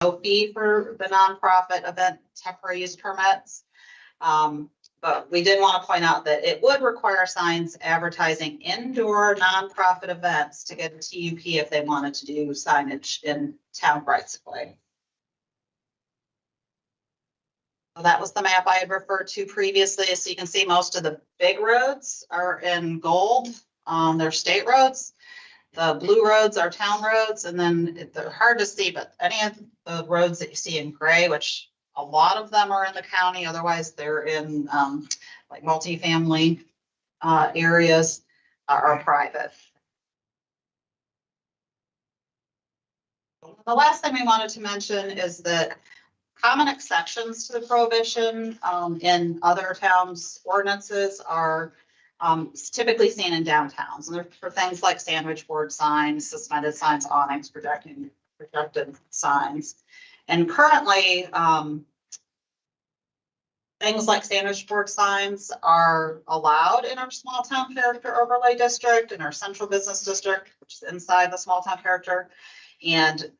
no fee for the nonprofit event temporary use permits. But we did want to point out that it would require signs advertising indoor nonprofit events to get a TUP if they wanted to do signage in town rights of way. So that was the map I had referred to previously. So you can see most of the big roads are in gold. They're state roads. The blue roads are town roads, and then they're hard to see, but any of the roads that you see in gray, which a lot of them are in the county, otherwise they're in like multifamily areas are private. The last thing we wanted to mention is that common exceptions to the prohibition in other towns' ordinances are typically seen in downtowns, and they're for things like sandwich board signs, suspended signs, awnings, projected signs. And currently, things like sandwich board signs are allowed in our small town character overlay district, in our central business district, which is inside the small town character. And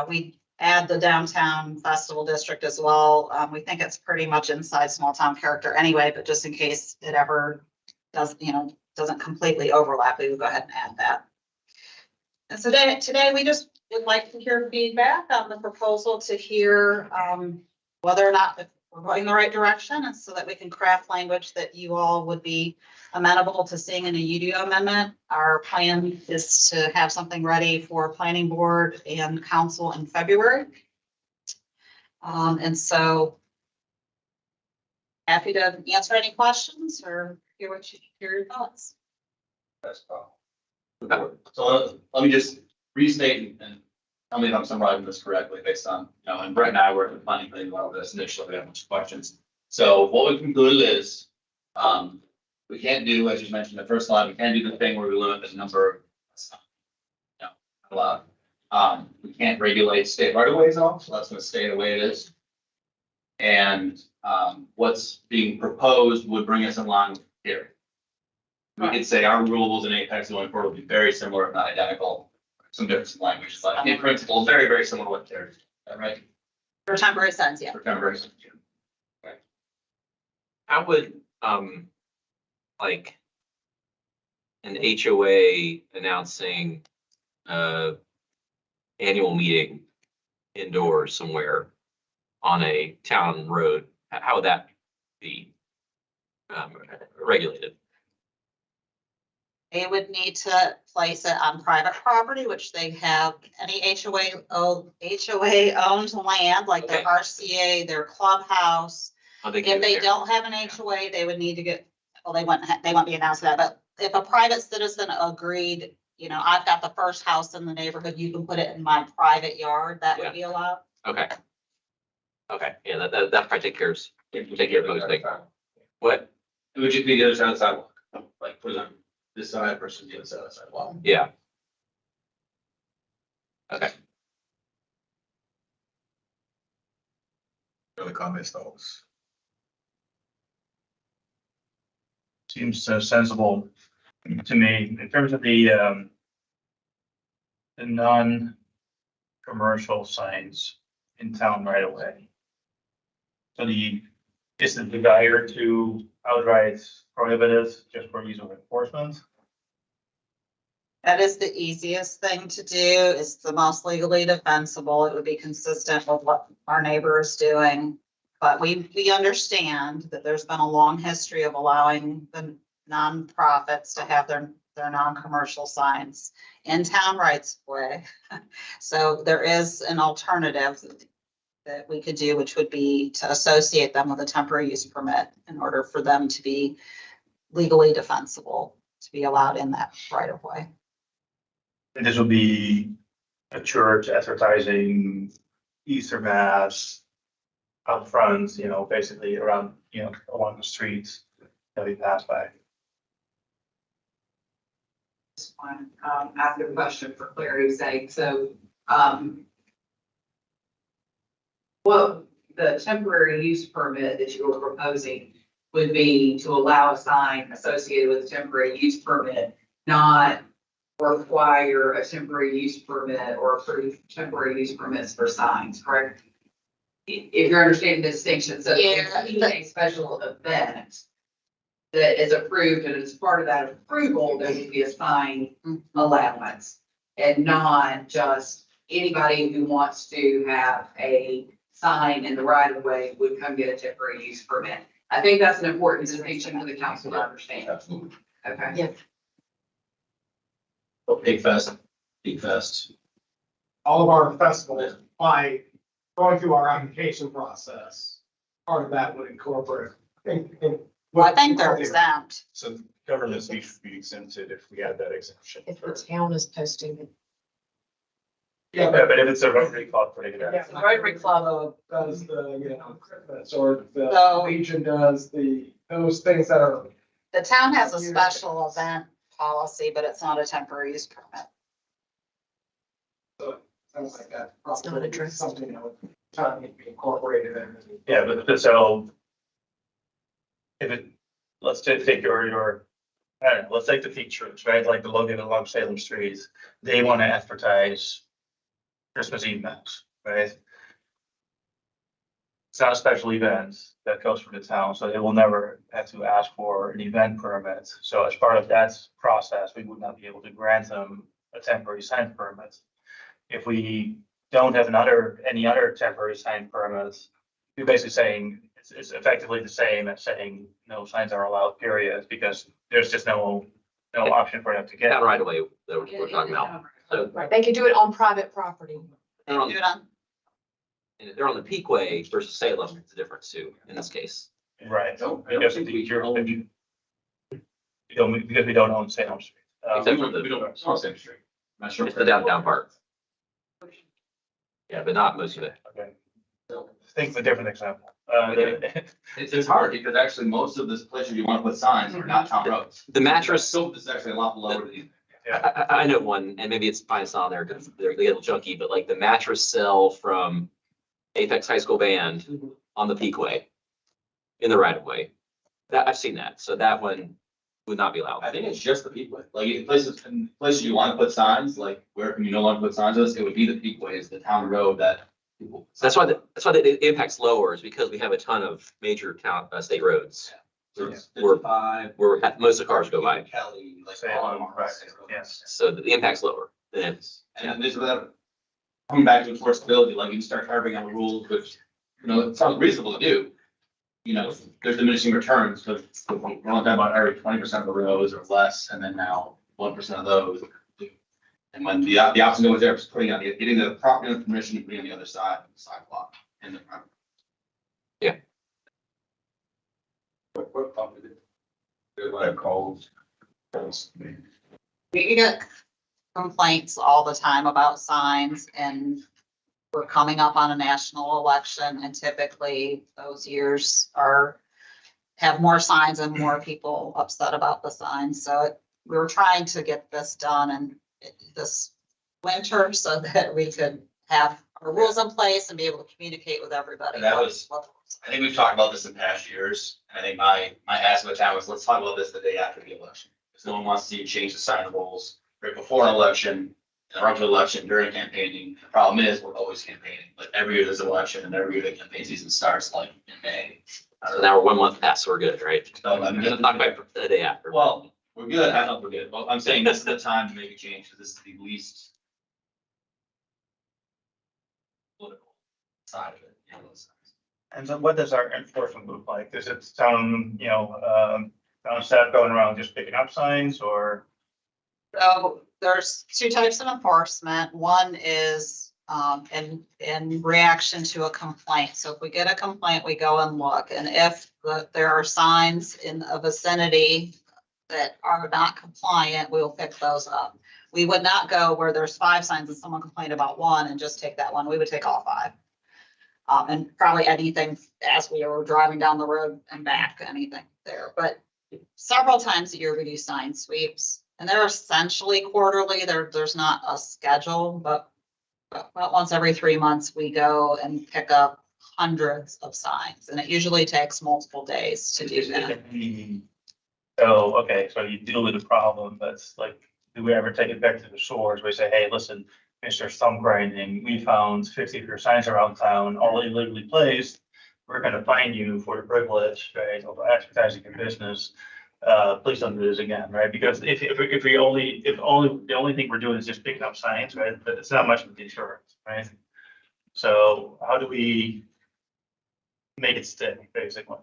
we add the downtown festival district as well. We think it's pretty much inside small town character anyway, but just in case it ever doesn't completely overlap, we would go ahead and add that. And so today we just would like to hear feedback on the proposal to hear whether or not we're going in the right direction, and so that we can craft language that you all would be amenable to seeing in a UDO amendment. Our plan is to have something ready for planning board and council in February. And so happy to answer any questions or hear your thoughts. That's okay. So let me just restate and tell me if I'm summarizing this correctly based on, and Brett and I were planning pretty well this initially. We have a bunch of questions. So what we concluded is, we can't do, as you mentioned the first slide, we can't do the thing where we limit the number of, allowed. We can't regulate state right of ways off, so that's going to stay the way it is. And what's being proposed would bring us in line with here. We could say our rules in Apex going forward would be very similar, if not identical. Some difference in language, but in principle, very, very similar to what they're. Is that right? For temporary signs, yeah. For temporary signs, yeah. Right. How would, like an HOA announcing annual meeting indoors somewhere on a town road, how would that be regulated? They would need to place it on private property, which they have. Any HOA owned land, like their RCA, their clubhouse. If they don't have an HOA, they would need to get, well, they won't be announced that, but if a private citizen agreed, I've got the first house in the neighborhood, you can put it in my private yard, that would be allowed. Okay. Okay, yeah, that probably take care of most things. What? It would just be the other side of the sidewalk, like put it on this side versus the other side of the sidewalk. Yeah. Okay. Other comments, those. Seems sensible to me in terms of the non-commercial signs in town right away. So is the desire to outright prohibit it just for ease of enforcement? That is the easiest thing to do. It's the most legally defensible. It would be consistent with what our neighbor is doing. But we understand that there's been a long history of allowing the nonprofits to have their non-commercial signs in town rights of way. So there is an alternative that we could do, which would be to associate them with a temporary use permit in order for them to be legally defensible, to be allowed in that right of way. And this will be a church advertising Easter Mass out front, basically around, along the streets that we pass by. Just want to ask a question for clarity's sake. So, what the temporary use permit that you were proposing would be to allow a sign associated with a temporary use permit, not require a temporary use permit or approve temporary use permits for signs, correct? If you're understanding the distinction, so Yeah. if it's a special event that is approved and as part of that approval, there would be a sign allowance and not just anybody who wants to have a sign in the right of way would come get a temporary use permit. I think that's an important distinction for the council to understand. Absolutely. Okay. Yeah. Big fest. all of our festivals, by going through our application process, part of that would incorporate. Well, I think they're exempt. So government speech would be exempted if we had that exemption. If the town is posting it. Yeah, Yeah, but if it's a Rotary Club, putting it Yeah, out. the Rotary Club does the, Christmas, or the So- Legion does those things that are. The town has a special event policy, but it's not a temporary use permit. Things like that. It's not addressed. Something that would kind of be incorporated in. Yeah, but so. If it, let's take your, I don't know, let's take the features, right, like the Logan along Salem streets, they want to advertise Christmas Eve mass, right? It's not a special event that goes for the town, so they will never have to ask for an event permit. So as part of that process, we would not be able to grant them a temporary sign permit. If we don't have any other temporary sign permits, we're basically saying it's effectively the same as saying no signs are allowed, period, because there's just no option for them to get. Town right away that we're talking about. So Right, they could do it on private property. they're on, Do it on- and if they're on the Peakway versus Salem, it's a difference too, in this case. Right. I don't Because think because we don't own Salem Street. Except for the- We don't, it's on the same street. I'm not sure. It's the downtown part. Yeah, but not most of it. Okay. Think of a different example. It's hard because actually most of the places you want to put signs are not town roads. The mattress, Scope is actually a lot lower than. I know one, and maybe it's fine, it's not on there because they're a little junky, but like the mattress sell from Apex High School Band on the Peakway in the right of way. That, I've seen that. So that one would not be allowed. I think it's just the Peakway. Like in places you want to put signs, like where can you no longer put signs, it would be the Peakway, is the town road that people. That's why the impact's lower, is because we have a ton of major town, state roads So it's We're- 55. where most of the cars go by. Kelly, like Salem, all of them are. right, yes. So the impact's lower than it's. And then this without coming back to enforceability, like you can start carving out rules, which, it sounds reasonable to do. There's diminishing returns, but we're only talking about every 20% of the roads or less, and then now 1% of those. And when the option goes there, it's getting the property owner permission to be on the other side of the sidewalk in the front. Yeah. What property? What I called. We get complaints all the time about signs, and we're coming up on a national election, and typically those years have more signs and more people upset about the signs. So we were trying to get this done and this winter so that we could have our rules in place and be able to communicate with everybody. And that was- I think we've talked about this in past years, and I think my ask of the town was, let's talk about this the day after the election. Because no one wants to see you change the sign rules right before an election, and run to the election during campaigning. The problem is, we're always campaigning, like every year there's an election, and every year the campaign season starts like in May. So now we're 1 month past, so we're good, right? So, I mean, Not quite the day after. well, we're good, I don't know if we're good, well, I'm saying this is the time to make a change, because this is the least political side of it, those signs. And so what does our enforcement look like? Is it town, town staff going around just picking up signs, or? So there's two types of enforcement. One is in reaction to a complaint. So if we get a complaint, we go and look. And if there are signs in a vicinity that are not compliant, we'll pick those up. We would not go where there's 5 signs and someone complained about one and just take that one. We would take all 5. And probably anything as we were driving down the road and back, anything there. But several times a year we do sign sweeps, and they're essentially quarterly. There's not a schedule, but about once every 3 months we go and pick up hundreds of signs, and it usually takes multiple days to do that. So, okay, so you deal with the problem, that's like do we ever take it back to the source? We say, hey, listen, Mr. Thumb Grinding, we found 50 of your signs around town, all illegally placed. We're gonna fine you for the privilege, right, of advertising your business. Please don't do this again, right? Because if the only thing we're doing is just picking up signs, right? But it's not much of the insurance, right? So how do we make it stick, basically?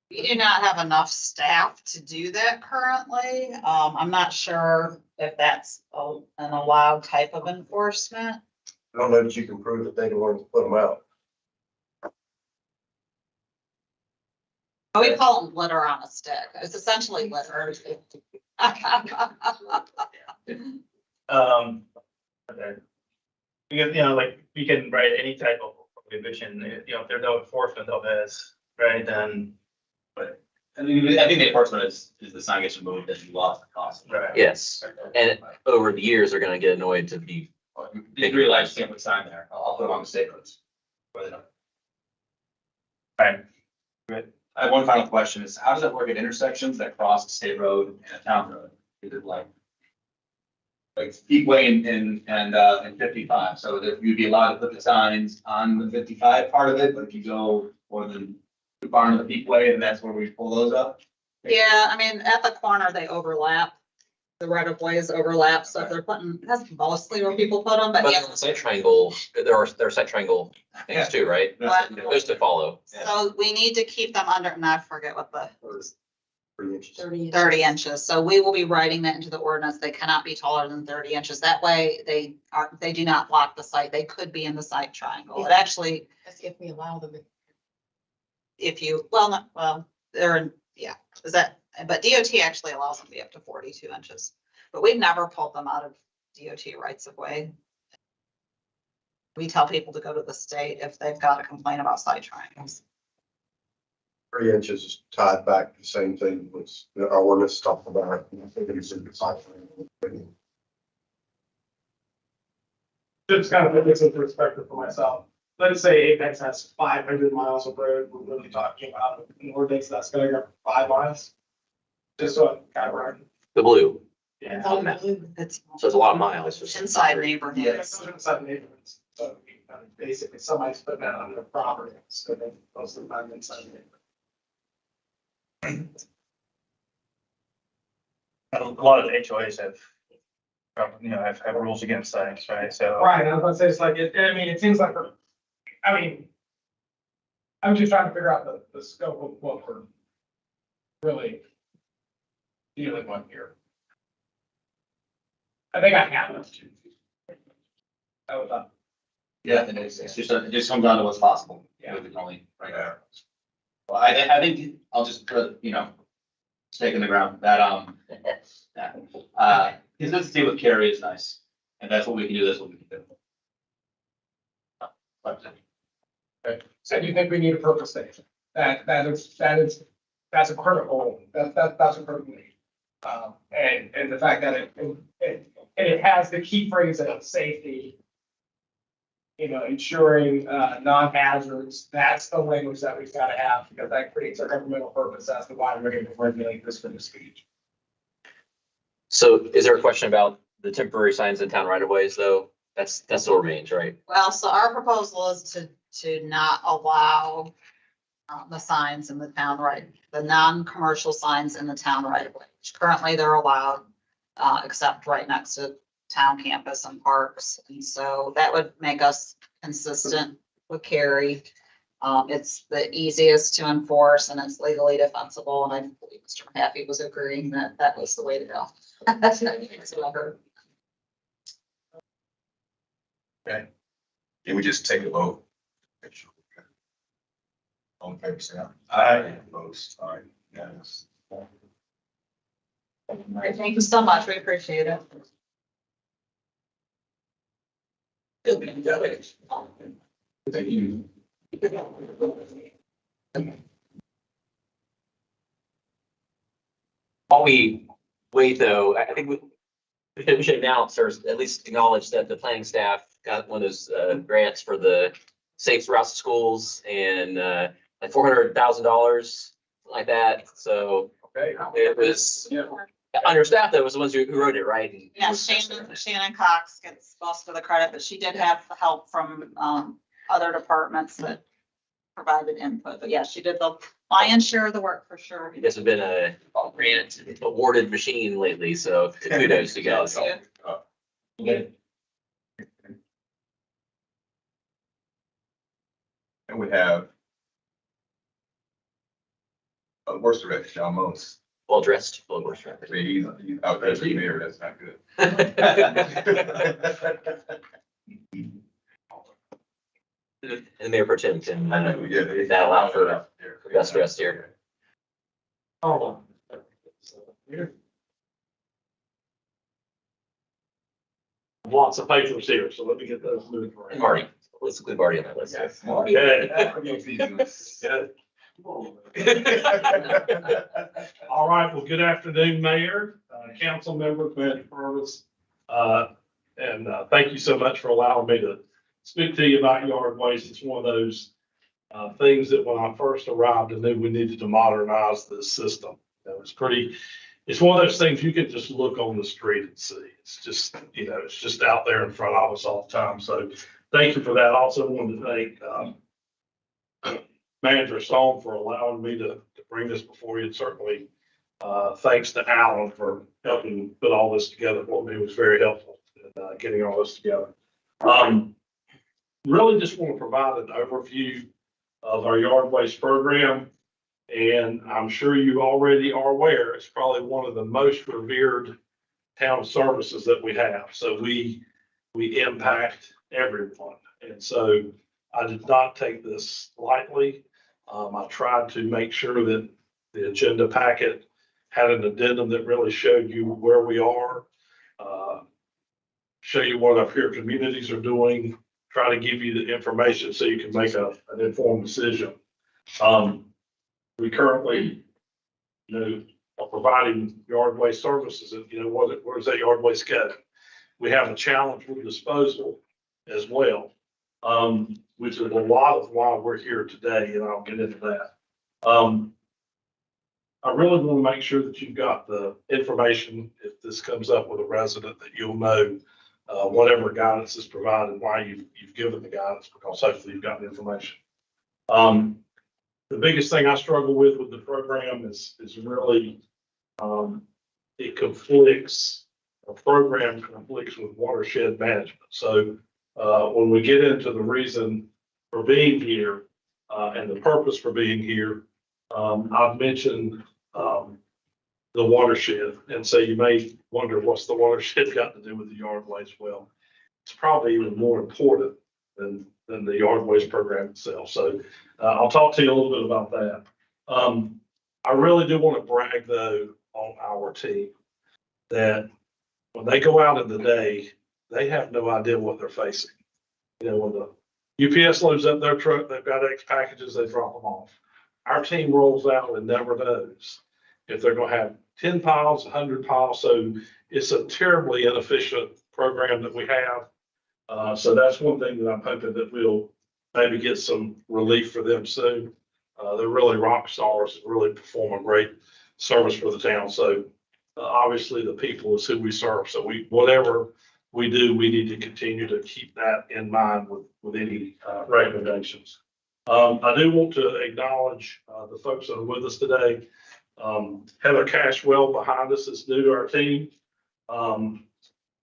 We do not have enough staff to do that currently. I'm not sure if that's an allowed type of enforcement. I don't know that you can prove that they don't want to put them out. We call them litter on a stick. It's essentially litter. Okay. Because, like, we can write any type of prohibition, if there's no enforcement of this, right, then, I mean, I think the enforcement is the sign gets removed and you lost the cost. right. Yes, and over the years, they're gonna get annoyed to be, They realize you can't put sign there. I'll put them on the state roads. Where they don't. Right. I have one final question is how does it work at intersections that cross a state road and a town road? Is it like Speedway and 55? So that you'd be allowed to put the signs on the 55 part of it, but if you go more than too far into the Speedway, and that's where we pull those up? Yeah, I mean, at the corner, they overlap. The right of ways overlap, so if they're putting, that's mostly where people put them, but but yeah. on the site triangle, there are site triangle things too, right? What? Those to follow. So we need to keep them under, and I forget what the 3 inches. 30 inches. So we will be writing that into the ordinance. They cannot be taller than 30 inches. That way they do not block the site. They could be in the site triangle. It actually, That's if we allow them. if you, well, not, well, they're in, yeah, is that, but DOT actually allows them to be up to 42 inches. But we've never pulled them out of DOT rights of way. We tell people to go to the state if they've got a complaint about site triangles. 3 inches is tied back to the same thing was our ordinance talked about. I think it's in the site. Just kind of put this into perspective for myself. Let's say Apex has 500 miles of road. We're really talking about an ordinance that's gonna go 5 miles. Just so I'm kind of right. The blue, Yeah. It's so it's a lot of miles. inside Yeah, neighborhoods. it's inside neighborhoods. So basically somebody's putting that on their property. So they most of the time inside neighborhoods. A lot of the HOAs have rules against signs, right? So. Right, I was gonna say, it's like, it seems like, I'm just trying to figure out the scope of what we're really dealing with here. I think I have it. That was, Yeah, it is. It's just, it just comes down to what's possible. Yeah. We can only right there. Well, I think I'll just put, stake in the ground that, consistency with Carrie is nice. And that's what we can do. That's what we can do. I do think we need a purpose statement. That's a critical, that's a critical need. And the fact that it has the key phrase of safety, ensuring, non-hazards, that's the language that we've got to have, because that creates our governmental purpose as to why we're going to regulate this for the speech. So is there a question about the temporary signs in town right of ways though? That still remains, right? Well, so our proposal is to not allow the signs in the town the non-commercial signs in the town right of way, which currently they're allowed, except right next to town campus and parks. And so that would make us consistent with Cary. It's the easiest to enforce and it's legally defensible. And I believe Mr. Mahaffey was agreeing that that was the way to go. That's what I heard. Can we just take a vote? All in favor, say aye. Opposed, aye. Yes. All right, thank you so much. We appreciate it. Thank you. While we wait though, I think we should announce or at least acknowledge that the planning staff got one of those grants for the safe routes to schools and like $400,000 like that. So Okay. it was On your staff, that was the ones who wrote it, right? And- Yeah, Shannon Cox gets most of the credit, but she did have help from, other departments that provided input. But yeah, she did the lion's share of the work for sure. You guys have been a grant awarded machine lately, so kudos to you guys. And we have worst direction almost. Well dressed, well dressed. I mean, he's out there, the mayor, that's not good. And Mayor Pro Tem can, I know, yeah. is that allowed for best dressed here? Oh. Lots of papers here, so let me get those moving And around. Marty, let's include Marty on that list. Okay. All right, well, good afternoon, Mayor, council members, Manager Purvis. And thank you so much for allowing me to speak to you about yard waste. It's one of those things that when I first arrived, I knew we needed to modernize this system. It's one of those things you can just look on the street and see. It's just, it's just out there in front of us all the time. So thank you for that. I also wanted to thank Manager Stone for allowing me to bring this before you. And certainly, thanks to Alan for helping put all this together for me. It was very helpful in getting all this together. Really just want to provide an overview of our yard waste program. And I'm sure you already are aware, it's probably one of the most revered town services that we have. So we impact everyone. And so I did not take this lightly. I tried to make sure that the agenda packet had an addendum that really showed you where we are, show you what our peer communities are doing, try to give you the information so you can make an informed decision. We currently, are providing yard waste services and, where does that yard waste go? We have a challenge with disposal as well, which is a lot of why we're here today, and I'll get into that. I really want to make sure that you've got the information, if this comes up with a resident, that you'll know whatever guidance is provided, why you've given the guidance, because hopefully you've got the information. The biggest thing I struggle with the program is really, it conflicts, a program conflicts with watershed management. So when we get into the reason for being here and the purpose for being here, I've mentioned the watershed. And so you may wonder, what's the watershed got to do with the yard waste? Well, it's probably even more important than the yard waste program itself. So I'll talk to you a little bit about that. I really do want to brag though on our team that when they go out in the day, they have no idea what they're facing. When the UPS loads up their truck, they've got X packages, they drop them off. Our team rolls out and never knows if they're going to have 10 piles, 100 piles. So it's a terribly inefficient program that we have. So that's one thing that I'm hoping that we'll maybe get some relief for them soon. They're really rock stars and really perform a great service for the town. So obviously the people is who we serve. So whatever we do, we need to continue to keep that in mind with any recommendations. I do want to acknowledge the folks that are with us today. Heather Cashwell behind us is new to our team.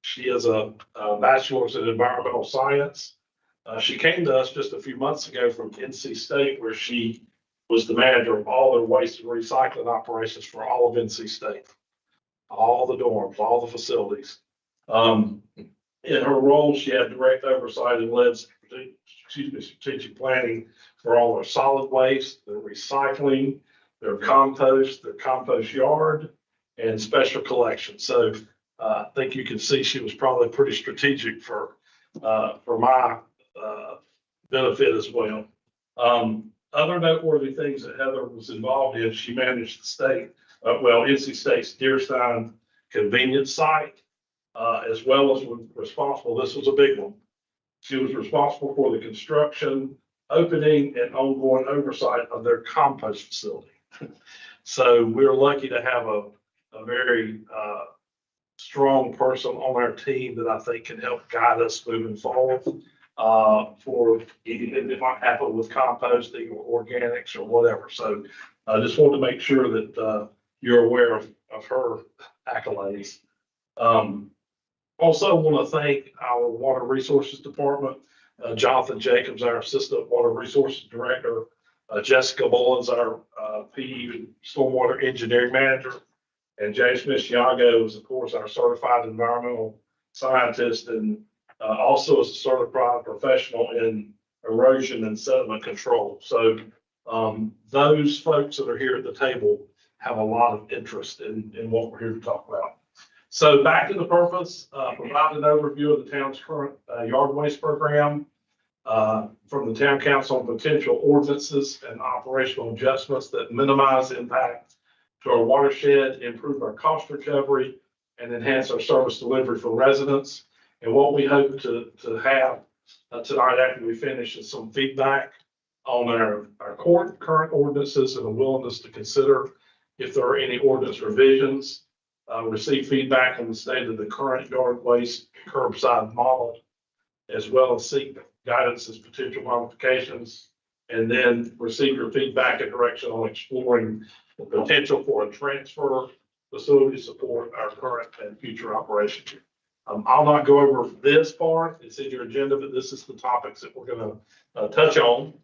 She has a bachelor's in environmental science. She came to us just a few months ago from NC State, where she was the manager of all their waste and recycling operations for all of NC State, all the dorms, all the facilities. In her role, she had direct oversight and led strategic planning for all their solid waste, their recycling, their compost yard, and special collection. So I think you can see she was probably pretty strategic for my benefit as well. Other noteworthy things that Heather was involved in, she managed the state, NC State's Deerstein convenience site, as well as was responsible. This was a big one. She was responsible for the construction, opening, and ongoing oversight of their compost facility. So we're lucky to have a a very, strong person on our team that I think can help guide us moving forward. For anything that might happen with composting or organics or whatever. So I just wanted to make sure that, you're aware of her accolades. Also want to thank our Water Resources Department, Jonathan Jacobs, our Assistant Water Resources Director, Jessica Mullins, our PE Stormwater Engineering Manager, and Jay Smith-Yago is, of course, our Certified Environmental Scientist and also is a certified professional in erosion and sediment control. So those folks that are here at the table have a lot of interest in what we're here to talk about. So back to the purpose, provide an overview of the town's current yard waste program from the town council on potential ordinances and operational adjustments that minimize impact to our watershed, improve our cost recovery, and enhance our service delivery for residents. And what we hope to have tonight after we finish is some feedback on our current ordinances and a willingness to consider if there are any ordinance revisions. Receive feedback on the state of the current yard waste curbside model, as well as seek guidance as potential modifications, and then receive your feedback and direction on exploring the potential for a transfer facility to support our current and future operations. I'll not go over this part, it's in your agenda, but this is the topics that we're gonna touch on.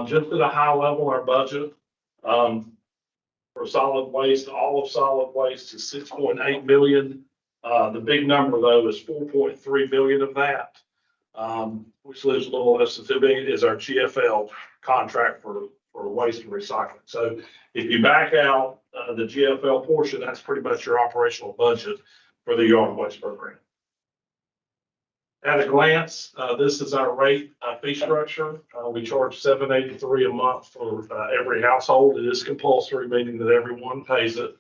Just at a high level, our budget for solid waste, all of solid waste is 6.8 million. The big number though is 4.3 million of that, which leaves a little less than 2 million is our GFL contract for waste and recycling. So if you back out the GFL portion, that's pretty much your operational budget for the yard waste program. At a glance, this is our rate fee structure. We charge $7.83 a month for every household. It is compulsory, meaning that everyone pays it.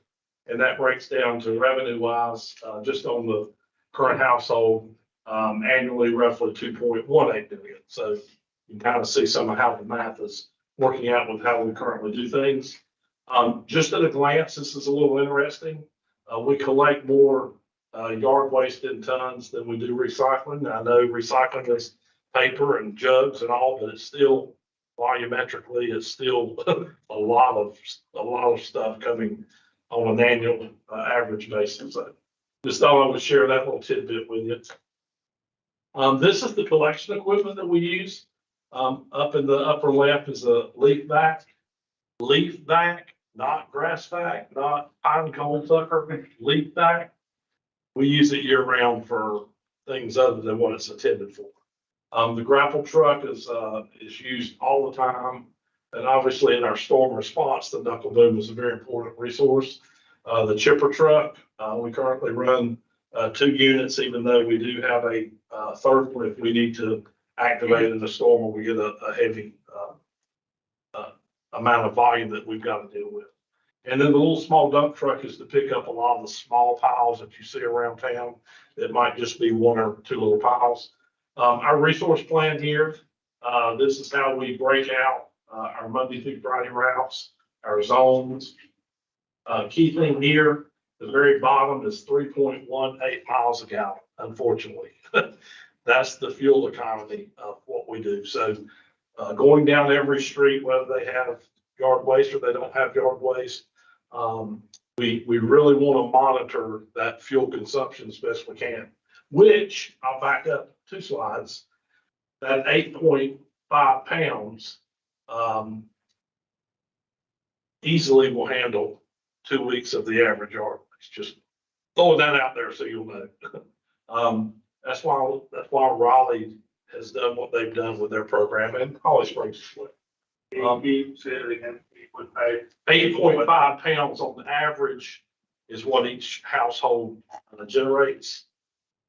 And that breaks down to revenue wise, just on the current household, annually roughly 2.18 million. So you can kind of see some of how the math is working out with how we currently do things. Just at a glance, this is a little interesting. We collect more yard waste in tons than we do recycling. I know recycling is paper and jugs and all, but it's still volumetrically, it's still a lot of stuff coming on an annual average basis. So just thought I would share that little tidbit with you. This is the collection equipment that we use. Up in the upper left is a leaf vac, not grass vac, not pine cone sucker, leaf vac. We use it year round for things other than what it's intended for. The grapple truck is used all the time. And obviously in our storm response, the knuckle boom is a very important resource. The chipper truck, we currently run 2 units, even though we do have a third one if we need to activate in the storm or we get a heavy amount of volume that we've got to deal with. And then the little small dump truck is to pick up a lot of the small piles that you see around town. That might just be 1 or 2 little piles. Our resource plan here, this is how we break out our Monday through Friday routes, our zones. Key thing here, the very bottom is 3.18 miles a gallon, unfortunately. That's the fuel economy of what we do. So going down every street, whether they have yard waste or they don't have yard waste, we really want to monitor that fuel consumption as best we can, which I'll back up 2 slides. That 8.5 pounds easily will handle 2 weeks of the average yard waste. Just throwing that out there so you'll know. That's why Raleigh has done what they've done with their program, and Holly Springs as well. 8.5 pounds on the average is what each household generates.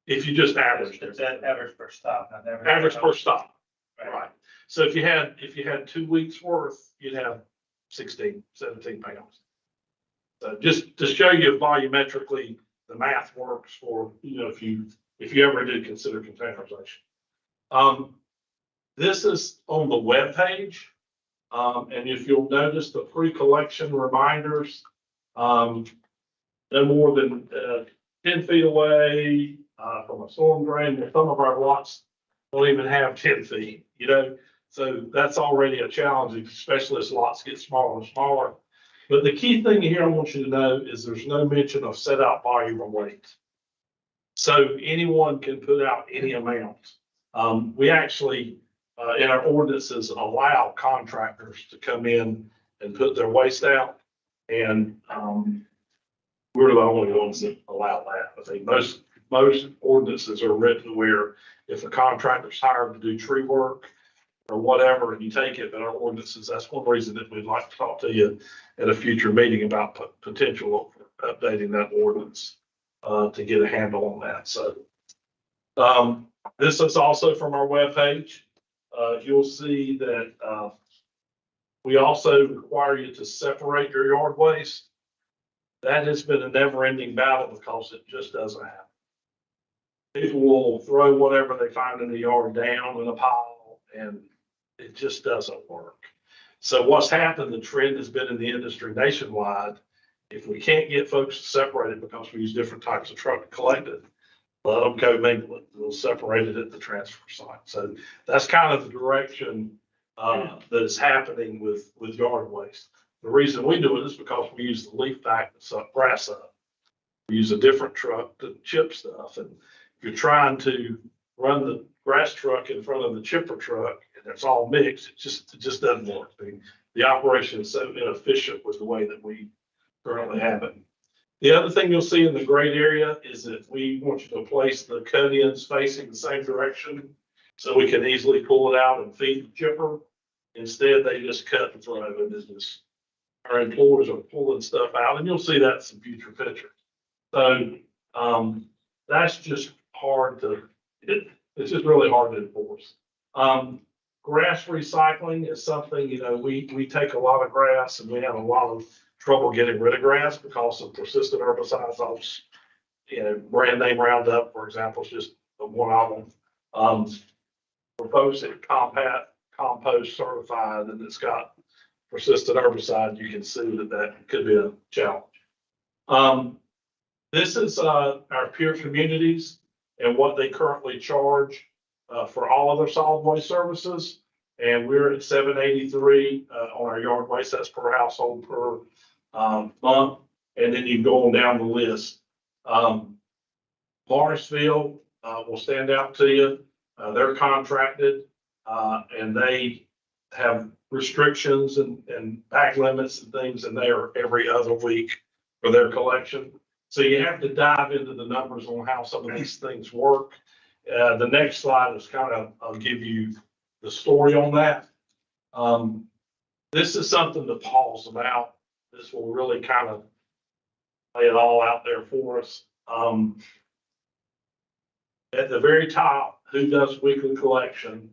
If you just average it. That average per stop. Average per stop, right. So if you had 2 weeks worth, you'd have 16, 17 pounds. So just to show you volumetrically, the math works for, if you ever did consider containerization. This is on the web page. And if you'll notice the pre-collection reminders, no more than 10 feet away from a storm drain. Some of our lots don't even have 10 feet, you know? So that's already a challenge, especially as lots get smaller and smaller. But the key thing here I want you to know is there's no mention of set out volume or weight. So anyone can put out any amount. We actually, in our ordinances, allow contractors to come in and put their waste out. And we're the only ones that allow that. I think most ordinances are written where if a contractor's hired to do tree work or whatever, and you take it, but our ordinances, that's one reason that we'd like to talk to you at a future meeting about potential updating that ordinance to get a handle on that. So this is also from our webpage. You'll see that we also require you to separate your yard waste. That has been a never-ending battle because it just doesn't happen. People will throw whatever they find in the yard down in a pile, and it just doesn't work. So what's happened, the trend has been in the industry nationwide. If we can't get folks to separate it because we use different types of truck to collect it, let them go mingle it. We'll separate it at the transfer site. So that's kind of the direction that is happening with yard waste. The reason we do it is because we use the leaf pack to suck grass up. We use a different truck to chip stuff. And if you're trying to run the grass truck in front of the chipper truck and it's all mixed, it just doesn't work. The operation is so inefficient with the way that we currently have it. The other thing you'll see in the grade area is that we want you to place the cut-ins facing the same direction so we can easily pull it out and feed the chipper. Instead, they just cut and throw it. Just our employees are pulling stuff out, and you'll see that in some future pictures. So that's just hard to, it's just really hard to enforce. Grass recycling is something, you know, we take a lot of grass and we have a lot of trouble getting rid of grass because of persistent herbicides. You know, brand name Roundup, for example, is just one of them. For folks that compost certified and it's got persistent herbicide, you can see that could be a challenge. This is our peer communities and what they currently charge for all of their solid waste services. And we're at $783 on our yard waste. That's per household per month. And then you go on down the list. Morrisville will stand out to you. They're contracted and they have restrictions and back limits and things, and they are every other week for their collection. So you have to dive into the numbers on how some of these things work. The next slide is I'll give you the story on that. This is something to pause about. This will really kind of lay it all out there for us. At the very top, who does weekly collection?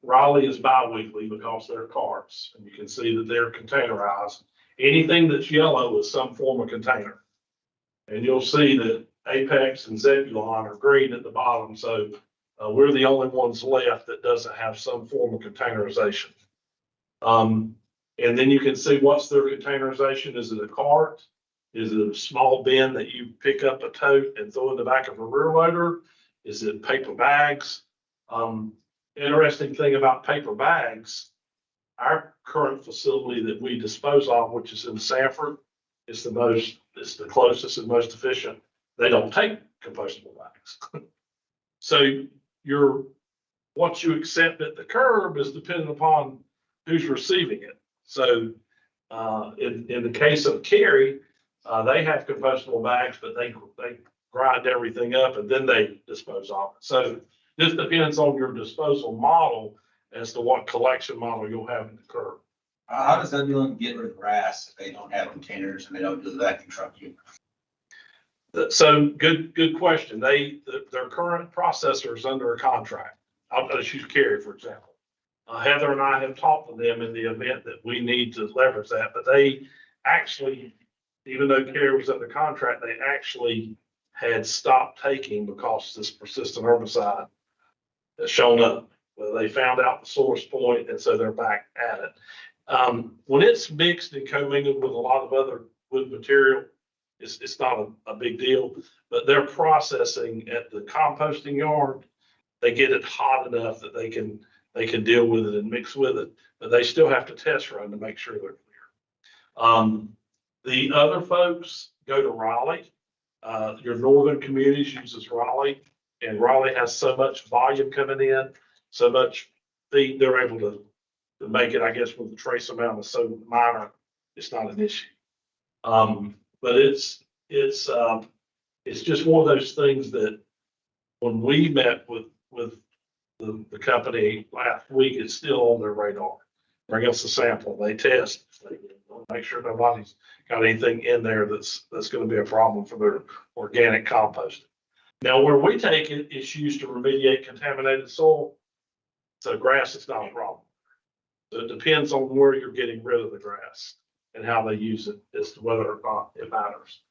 Raleigh is bi-weekly because they're carts, and you can see that they're containerized. Anything that's yellow is some form of container. And you'll see that Apex and Zebulon are green at the bottom, so we're the only ones left that doesn't have some form of containerization. And then you can see what's their containerization. Is it a cart? Is it a small bin that you pick up a tote and throw in the back of a rear loader? Is it paper bags? Interesting thing about paper bags, our current facility that we dispose of, which is in Sanford, it's the closest and most efficient. They don't take compostable bags. So what you accept at the curb is dependent upon who's receiving it. So in the case of Cary, they have compostable bags, but they grind everything up and then they dispose of it. So this depends on your disposal model as to what collection model you'll have in the curb. How does Zebulon get rid of grass if they don't have containers and they don't do the vacuum truck? So good question. Their current processor is under a contract. I'll just use Cary, for example. Heather and I have talked to them in the event that we need to leverage that, but they actually, even though Cary was under contract, they actually had stopped taking because this persistent herbicide has shown up. Well, they found out the source point, and so they're back at it. When it's mixed and commingled with a lot of other wood material, It's not a big deal, but their processing at the composting yard, they get it hot enough that they can deal with it and mix with it, but they still have to test run to make sure they're clear. The other folks go to Raleigh. Your northern communities uses Raleigh, and Raleigh has so much volume coming in, so much feed, they're able to make it, I guess, with the trace amount is so minor, it's not an issue. But it's just one of those things that when we met with the company last week, it's still on their radar. Bring us a sample, they test, they make sure nobody's got anything in there that's gonna be a problem for their organic composting. Now, where we take it, it's used to remediate contaminated soil. So grass is not a problem. So it depends on where you're getting rid of the grass and how they use it as to whether or not it matters.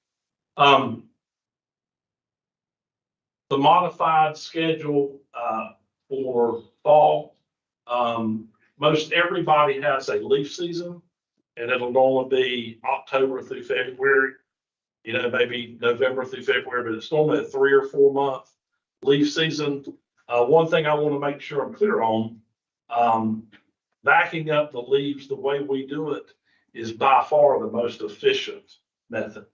The modified schedule for fall, most everybody has a leaf season, and it'll normally be October through February, maybe November through February, but it's normally a 3 or 4 month leaf season. One thing I want to make sure I'm clear on, backing up the leaves the way we do it is by far the most efficient method.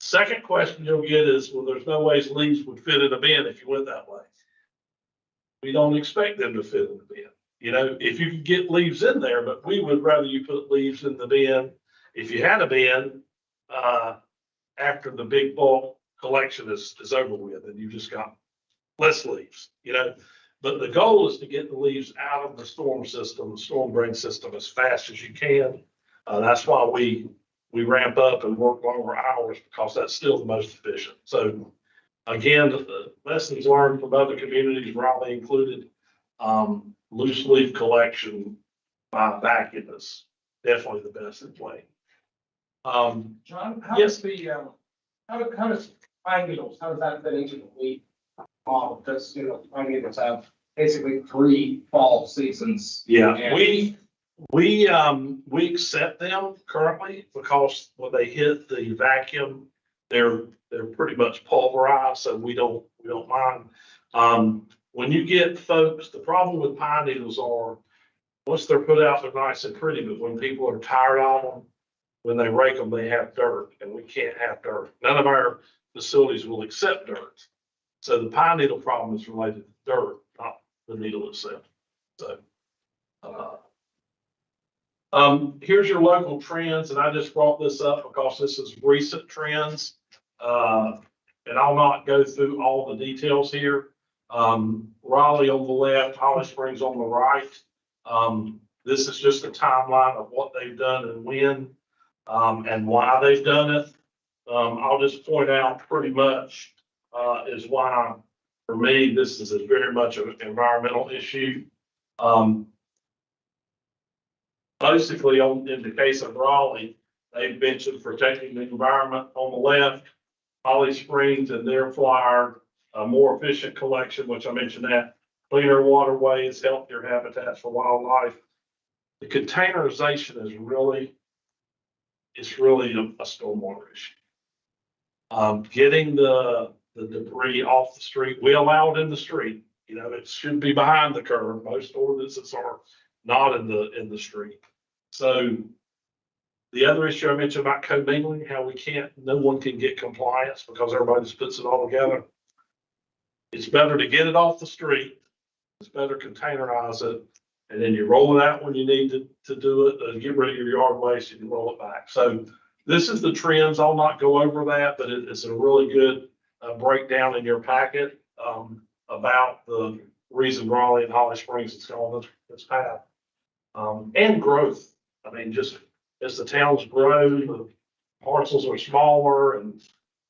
Second question you'll get is, well, there's no ways leaves would fit in a bin if you went that way. We don't expect them to fit in the bin. If you can get leaves in there, but we would rather you put leaves in the bin. If you had a bin, after the big bulk collection is over with and you just got less leaves, but the goal is to get the leaves out of the storm drain system as fast as you can. That's why we ramp up and work longer hours, because that's still the most efficient. So again, the lessons learned from other communities, Raleigh included, loose leaf collection by vacuum is definitely the best in play. John, how Yes. does how does pine needles, how does that fit into the leaf model? Because, pine needles have basically 3 fall seasons. Yeah, And- we accept them currently because when they hit the vacuum, they're pretty much pulverized, so we don't mind. When you get folks, the problem with pine needles are, once they're put out, they're nice and pretty, but when people are tired of them, when they rake them, they have dirt, and we can't have dirt. None of our facilities will accept dirt. So the pine needle problem is related to dirt, not the needle itself. So, here's your local trends, and I just brought this up because this is recent trends. And I'll not go through all the details here. Raleigh on the left, Holly Springs on the right. This is just a timeline of what they've done and when, and why they've done it. I'll just point out pretty much, is why, for me, this is very much an environmental issue. Basically, in the case of Raleigh, they've mentioned protecting the environment on the left, Holly Springs and their flyer, a more efficient collection, which I mentioned that, cleaner waterways, healthier habitats for wildlife. The containerization is really a stormwater issue. Getting the debris off the street, we allow it in the street. It should be behind the curb. Most ordinances are not in the street. So the other issue I mentioned about commingling, how no one can get compliance because everybody just puts it all together. It's better to get it off the street. It's better to containerize it, and then you roll it out when you need to do it, get rid of your yard waste, and you roll it back. So this is the trends. I'll not go over that, but it's a really good breakdown in your packet about the reason Raleigh and Holly Springs is going this path. And growth. I mean, just as the towns grow, the parcels are smaller, and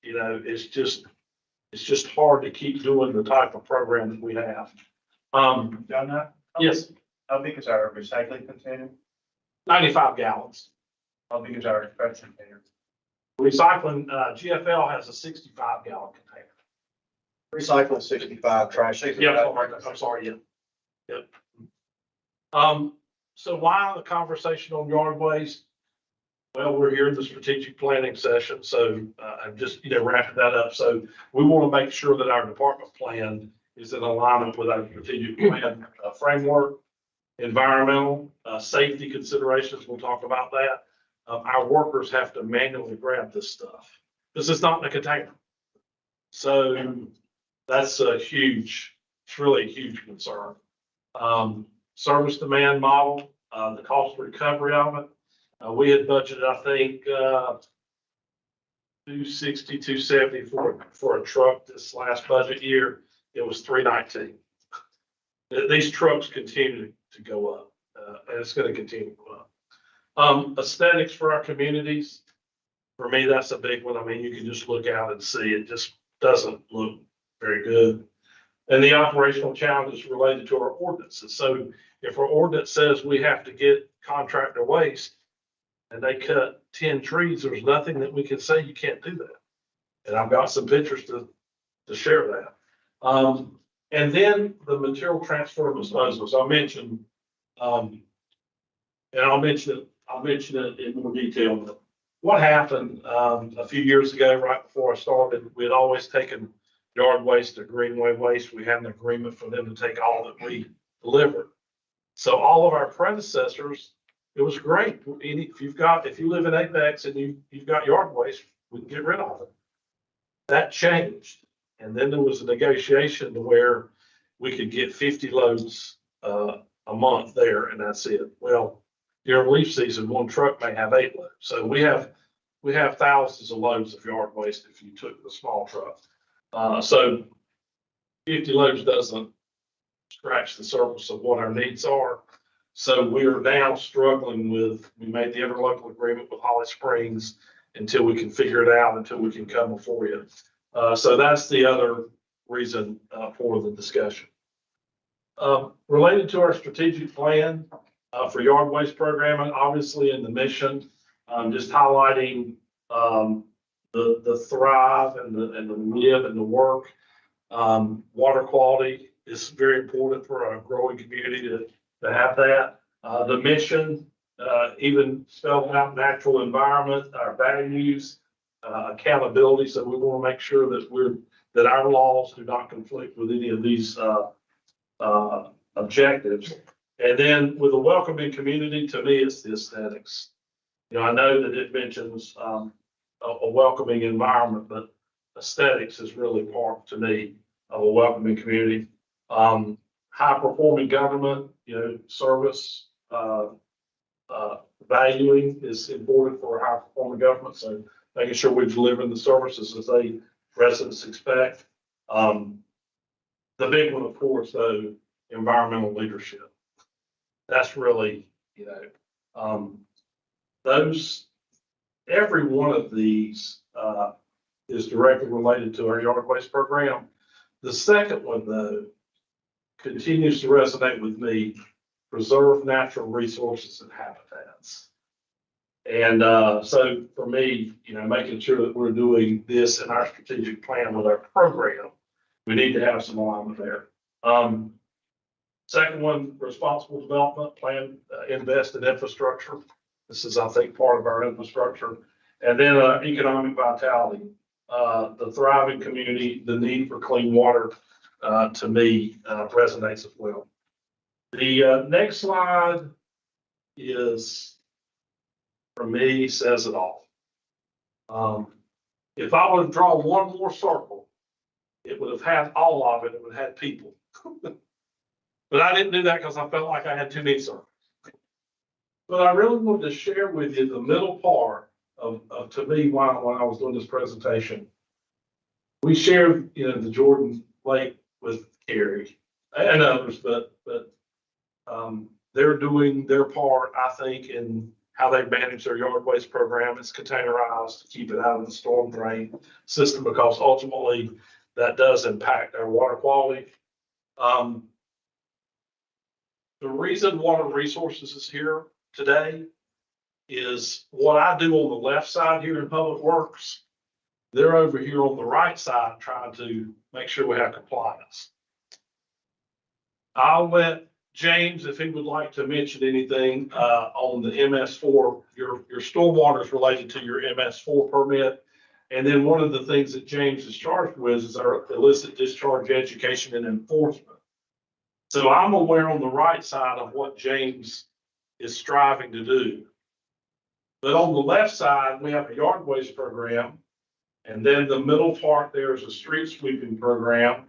it's just hard to keep doing the type of program that we have. John, Yes, how big is our recycling container? 95 gallons. How big is our express container? Recycling, GFL has a 65 gallon container. Recycling 65, trash. 65. Yeah, I'm sorry, yeah. Yep. So why the conversation on yard waste? Well, we're here in the strategic planning session, so I'm just, wrapping that up. So we want to make sure that our department plan is in alignment with our strategic plan framework, environmental, safety considerations. We'll talk about that. Our workers have to manually grab this stuff because it's not in a container. So that's it's really a huge concern. Service demand model, the cost recovery of it. We had budgeted, I think, 260, 270 for a truck this last budget year. It was 319. These trucks continue to go up, and it's going to continue to go up. Aesthetics for our communities. For me, that's a big one. I mean, you can just look out and see it just doesn't look very good. And the operational challenges related to our ordinances. So if our ordinance says we have to get contractor waste and they cut 10 trees, there's nothing that we can say you can't do that. And I've got some pictures to share that. And then the material transfer and disposal. So I mentioned, and I'll mention it in more detail. But what happened a few years ago, right before I started, we had always taken yard waste to Greenway Waste. We had an agreement for them to take all that we delivered. So all of our predecessors, it was great. If you live in Apex and you've got yard waste, we can get rid of it. That changed. And then there was a negotiation to where we could get 50 loads a month there, and that's it. Well, during leaf season, one truck may have 8 loads. So we have thousands of loads of yard waste if you took the small truck. So 50 loads doesn't scratch the surface of what our needs are. So we are now struggling we made the interlocal agreement with Holly Springs until we can figure it out, until we can come before you. So that's the other reason for the discussion. Related to our strategic plan for yard waste programming, obviously in the mission, just highlighting the thrive and the live and the work. Water quality is very important for a growing community to have that. The mission, even spelled out natural environment, our values, accountability. So we want to make sure that our laws do not conflict with any of these objectives. And then with a welcoming community, to me, it's the aesthetics. I know that it mentions a welcoming environment, but aesthetics is really part, to me, of a welcoming community. High performing government, service, valuing is important for a high performing government. So making sure we're delivering the services that residents expect. The big one, of course, though, environmental leadership. That's really, every one of these is directly related to our yard waste program. The second one, though, continues to resonate with me: preserve natural resources and habitats. And so for me, making sure that we're doing this in our strategic plan with our program, we need to have some alignment there. Second one, responsible development plan, invest in infrastructure. This is, I think, part of our infrastructure. And then economic vitality, the thriving community, the need for clean water, to me, resonates as well. The next slide is, for me, says it all. If I would draw one more circle, it would have had all of it. It would have had people. But I didn't do that because I felt like I had too many circles. But I really wanted to share with you the middle part of to me, when I was doing this presentation. We shared, the Jordan Lake with Kerry and others, but they're doing their part, I think, in how they manage their yard waste program. It's containerized to keep it out of the storm drain system, because ultimately that does impact our water quality. The reason Water Resources is here today is what I do on the left side here in Public Works. They're over here on the right side trying to make sure we have compliance. I'll let James, if he would like to mention anything, on the MS4, your stormwater is related to your MS4 permit. And then one of the things that James is charged with is our illicit discharge education and enforcement. So I'm aware on the right side of what James is striving to do. But on the left side, we have a yard waste program. And then the middle part there is a street sweeping program.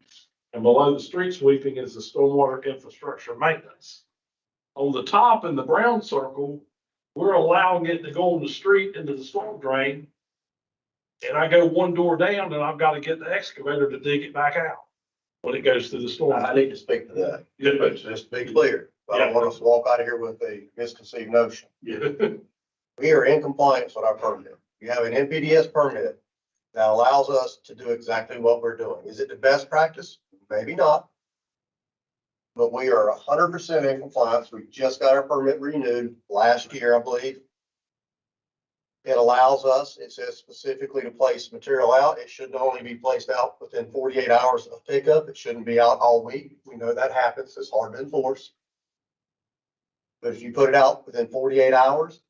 And below the street sweeping is the stormwater infrastructure maintenance. On the top in the brown circle, we're allowing it to go on the street into the storm drain. And I go one door down and I've got to get the excavator to dig it back out when it goes through the storm. I need to speak to that. Yeah. But just to be clear, I don't want us to walk out of here with a misconceived notion. Yeah. We are in compliance with our permit. We have an NPDS permit that allows us to do exactly what we're doing. Is it the best practice? Maybe not. But we are 100% in compliance. We just got our permit renewed last year, I believe. It allows us, it says specifically to place material out. It should only be placed out within 48 hours of pickup. It shouldn't be out all week. We know that happens. It's hard to enforce. But if you put it out within 48 hours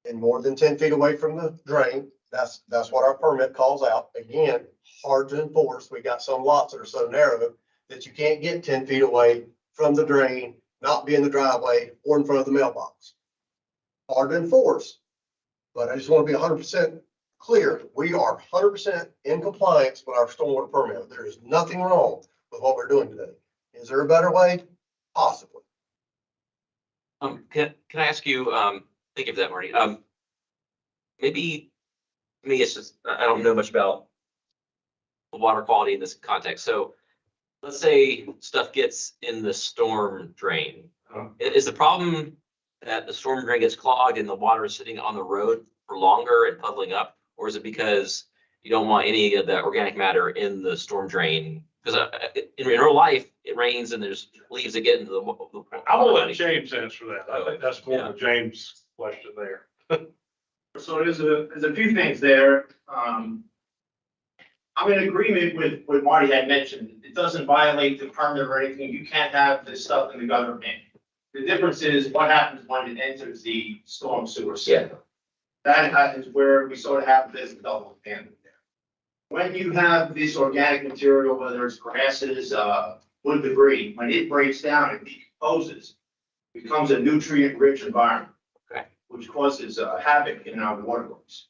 and more than 10 feet away from the drain, that's what our permit calls out. Again, hard to enforce. We got some lots that are so narrow that you can't get 10 feet away from the drain, not be in the driveway or in front of the mailbox. Hard to enforce, but I just want to be 100% clear. We are 100% in compliance with our stormwater permit. There is nothing wrong with what we're doing today. Is there a better way? Possibly. Can I ask you, thank you for that, Marty. Maybe, I mean, it's just, I don't know much about the water quality in this context. So let's say stuff gets in the storm drain. Is the problem that the storm drain gets clogged and the water is sitting on the road for longer and puddling up? Or is it because you don't want any of the organic matter in the storm drain? Because in real life, it rains and there's leaves that get into the. I'm gonna let James answer that. I think that's more of a James question there. So there's a few things there. I'm in agreement with what Marty had mentioned. It doesn't violate the permit or anything. You can't have this stuff in the gutter bin. The difference is what happens when it enters the storm sewer system. That is where we sort of have this double standard there. When you have this organic material, whether it's grasses, wood debris, when it breaks down and decomposes, it becomes a nutrient-rich environment. Okay. Which causes havoc in our waterways.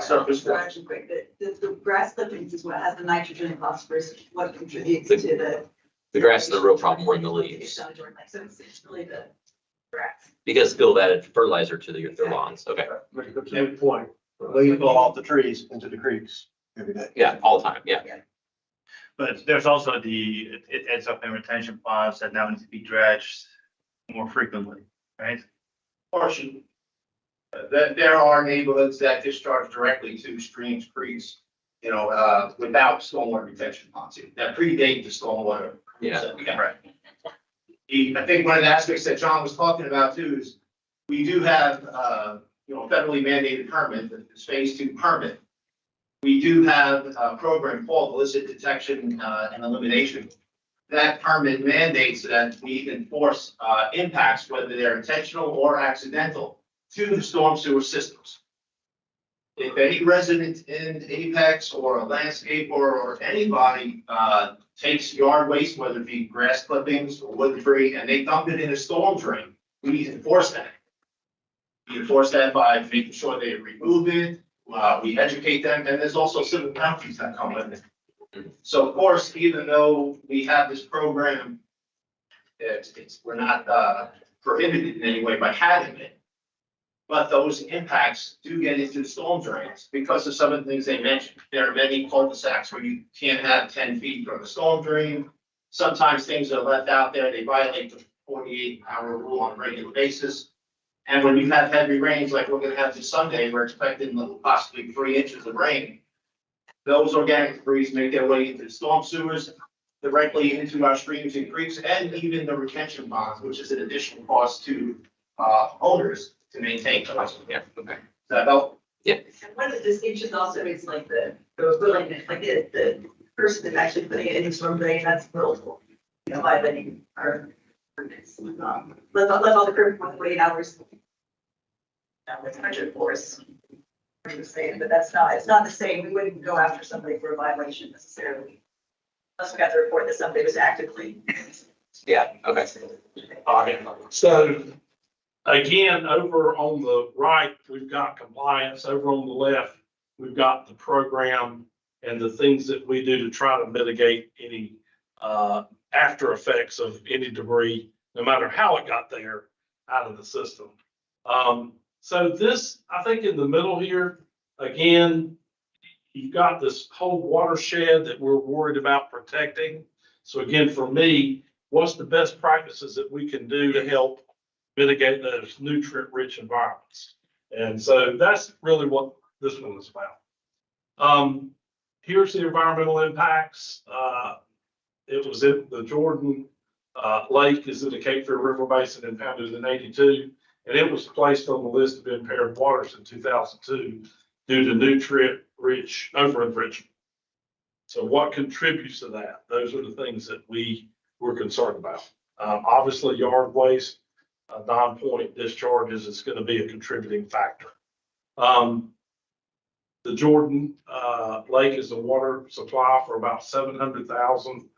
Surface water. Actually, quick, the grass clippings is what has the nitrogen and phosphorus, what contributes to The grass is the real problem more than the leaves, So it's really the grass. because people have added fertilizer to their lawns. Okay, Good point. Leaves fall off the trees into the creeks every day. yeah, all the time, yeah. But there's also it ends up in retention ponds that now need to be dredged more frequently, right? Portion. There are neighborhoods that discharge directly to streams, creeks, without stormwater retention ponds that predate the stormwater. Yeah. Right. I think one of the aspects that John was talking about too is we do have, federally mandated permit, the phase 2 permit. We do have a program called illicit detection and elimination. That permit mandates that we enforce impacts, whether they're intentional or accidental, to the storm sewer systems. If any resident in Apex or a landscaper or anybody takes yard waste, whether it be grass clippings or wood debris, and they dump it in a storm drain, we enforce that. We enforce that by making sure they remove it. We educate them, and there's also civil penalties that come with it. So of course, even though we have this program, we're not prohibited in any way by having it. But those impacts do get into the storm drains because of some of the things they mentioned. There are many cul-de-sacs where you can't have 10 feet from the storm drain. Sometimes things are left out there. They violate the 48-hour rule on a regular basis. And when you have heavy rains like we're going to have this Sunday, we're expecting possibly 3 inches of rain. Those organic debris make their way into the storm sewers, directly into our streams and creeks, and even the retention ponds, which is an additional cost to owners to maintain. Yeah, okay. Does that help? And one of the distinctions also is like the willingness, like the person that's actually putting it in the storm drain, that's willful. Violating our permits. Let all the crew for 48 hours. It's 100, of course. But that's not, it's not the same. We wouldn't go after somebody for a violation necessarily. Unless we got the report that somebody was actively. Yeah, okay. All right, so again, over on the right, we've got compliance. Over on the left, we've got the program and the things that we do to try to mitigate any after effects of any debris, no matter how it got there, out of the system. So this, I think in the middle here, again, you've got this whole watershed that we're worried about protecting. So again, for me, what's the best practices that we can do to help mitigate those nutrient-rich environments? And so that's really what this one is about. Here's the environmental impacts. It was in the Jordan Lake is in the Cape Fear River Basin impounded in '82, and it was placed on the list of impaired waters in 2002 due to nutrient-rich over-enrichment. So what contributes to that? Those are the things that we're concerned about. Obviously, yard waste, non-point discharges is going to be a contributing factor. The Jordan Lake is a water supply for about 700,000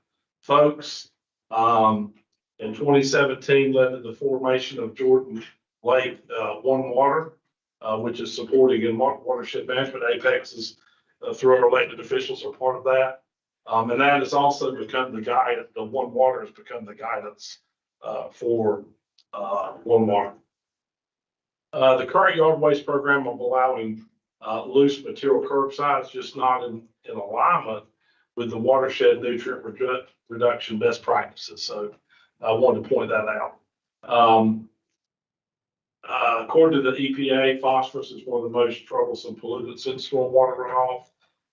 folks. In 2017, led to the formation of Jordan Lake One Water, which is supporting in watershed management. Apex is through our elected officials are part of that. And that has also become the guide. The One Water has become the guidance for One Water. The current yard waste program of allowing loose material curbsides just not in alignment with the watershed nutrient reduction best practices. So I wanted to point that out. According to the EPA, phosphorus is one of the most troublesome pollutants in stormwater runoff,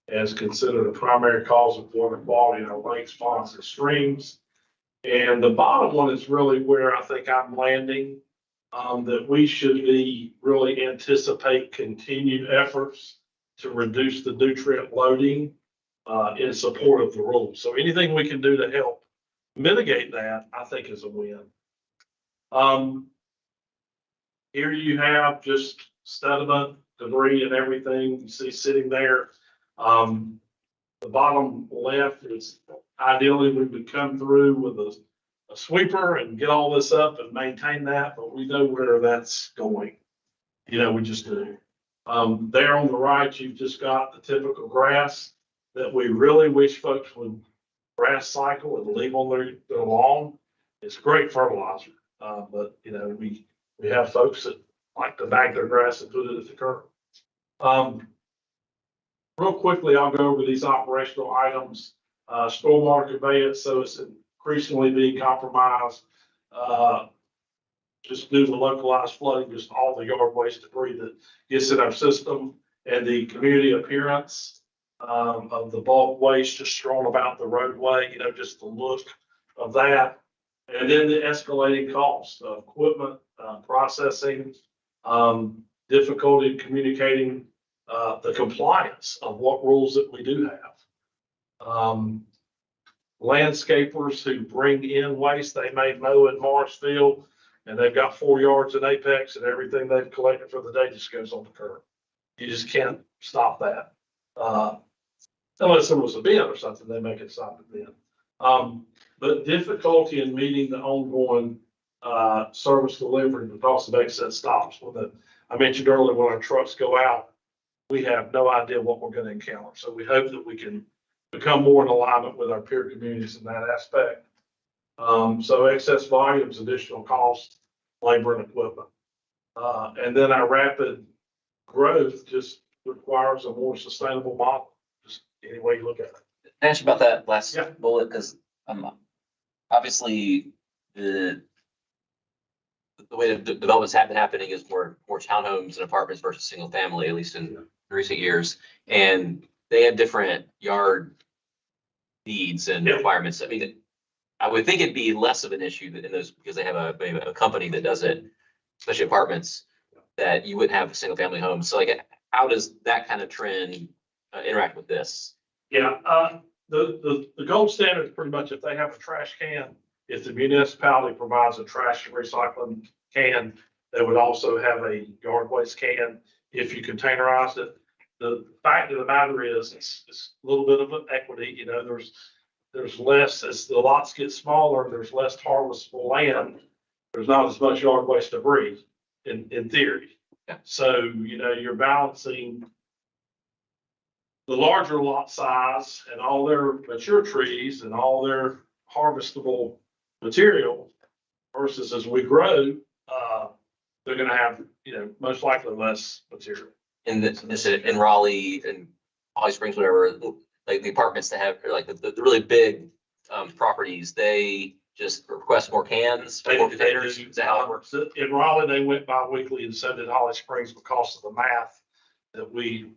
and is considered a primary cause of water quality in our lakes, ponds, and streams. And the bottom one is really where I think I'm landing, that we should be really anticipate continued efforts to reduce the nutrient loading in support of the rules. So anything we can do to help mitigate that, I think is a win. Here you have just sediment, debris, and everything you see sitting there. The bottom left is ideally we would come through with a sweeper and get all this up and maintain that, but we know where that's going. You know, we just do. There on the right, you've just got the typical grass that we really wish folks would grass cycle and leave on their lawn. It's great fertilizer, but you know, we have folks that like to bag their grass and put it at the curb. Real quickly, I'll go over these operational items. Stormwater conveyance, so it's increasingly being compromised. Just due to localized flooding, just all the yard waste debris that gets in our system, and the community appearance of the bulk waste just strewn about the roadway, you know, just the look of that. And then the escalating cost of equipment, processing, difficulty in communicating the compliance of what rules that we do have. Landscapers who bring in waste, they may mow in Morrisville, and they've got 4 yards in Apex, and everything they've collected for the day just goes on the curb. You just can't stop that. Unless there was a bin or something, they make it stop at bin. But difficulty in meeting the ongoing service delivery because of excess stops. I mentioned earlier, when our trucks go out, we have no idea what we're going to encounter. So we hope that we can become more in alignment with our peer communities in that aspect. So excess volumes, additional cost, labor and equipment. And then our rapid growth just requires a more sustainable model, just any way you look at it. Ask about that last Yeah. bullet, because obviously the way the developments have been happening is more townhomes and apartments versus single family, at least in recent years. And they have different yard needs and Yeah. requirements. I mean, I would think it'd be less of an issue in those because they have a company that does it, especially apartments, that you wouldn't have a single family home. So like, how does that kind of trend interact with this? Yeah, the gold standard is pretty much if they have a trash can, if the municipality provides a trash and recycling can, they would also have a yard waste can if you containerize it. The fact of the matter is, it's a little bit of an equity, you know, there's less, as the lots get smaller, there's less harvestable land. There's not as much yard waste debris in theory. Yeah. So, you know, you're balancing the larger lot size and all their mature trees and all their harvestable material versus as we grow, they're gonna have, you know, most likely less material. In this, in Raleigh and Holly Springs, whatever, like the apartments that have, like the really big, properties, they just request more cans, more containers. Is that how it works? In Raleigh, they went bi-weekly, and so did Holly Springs because of the math that we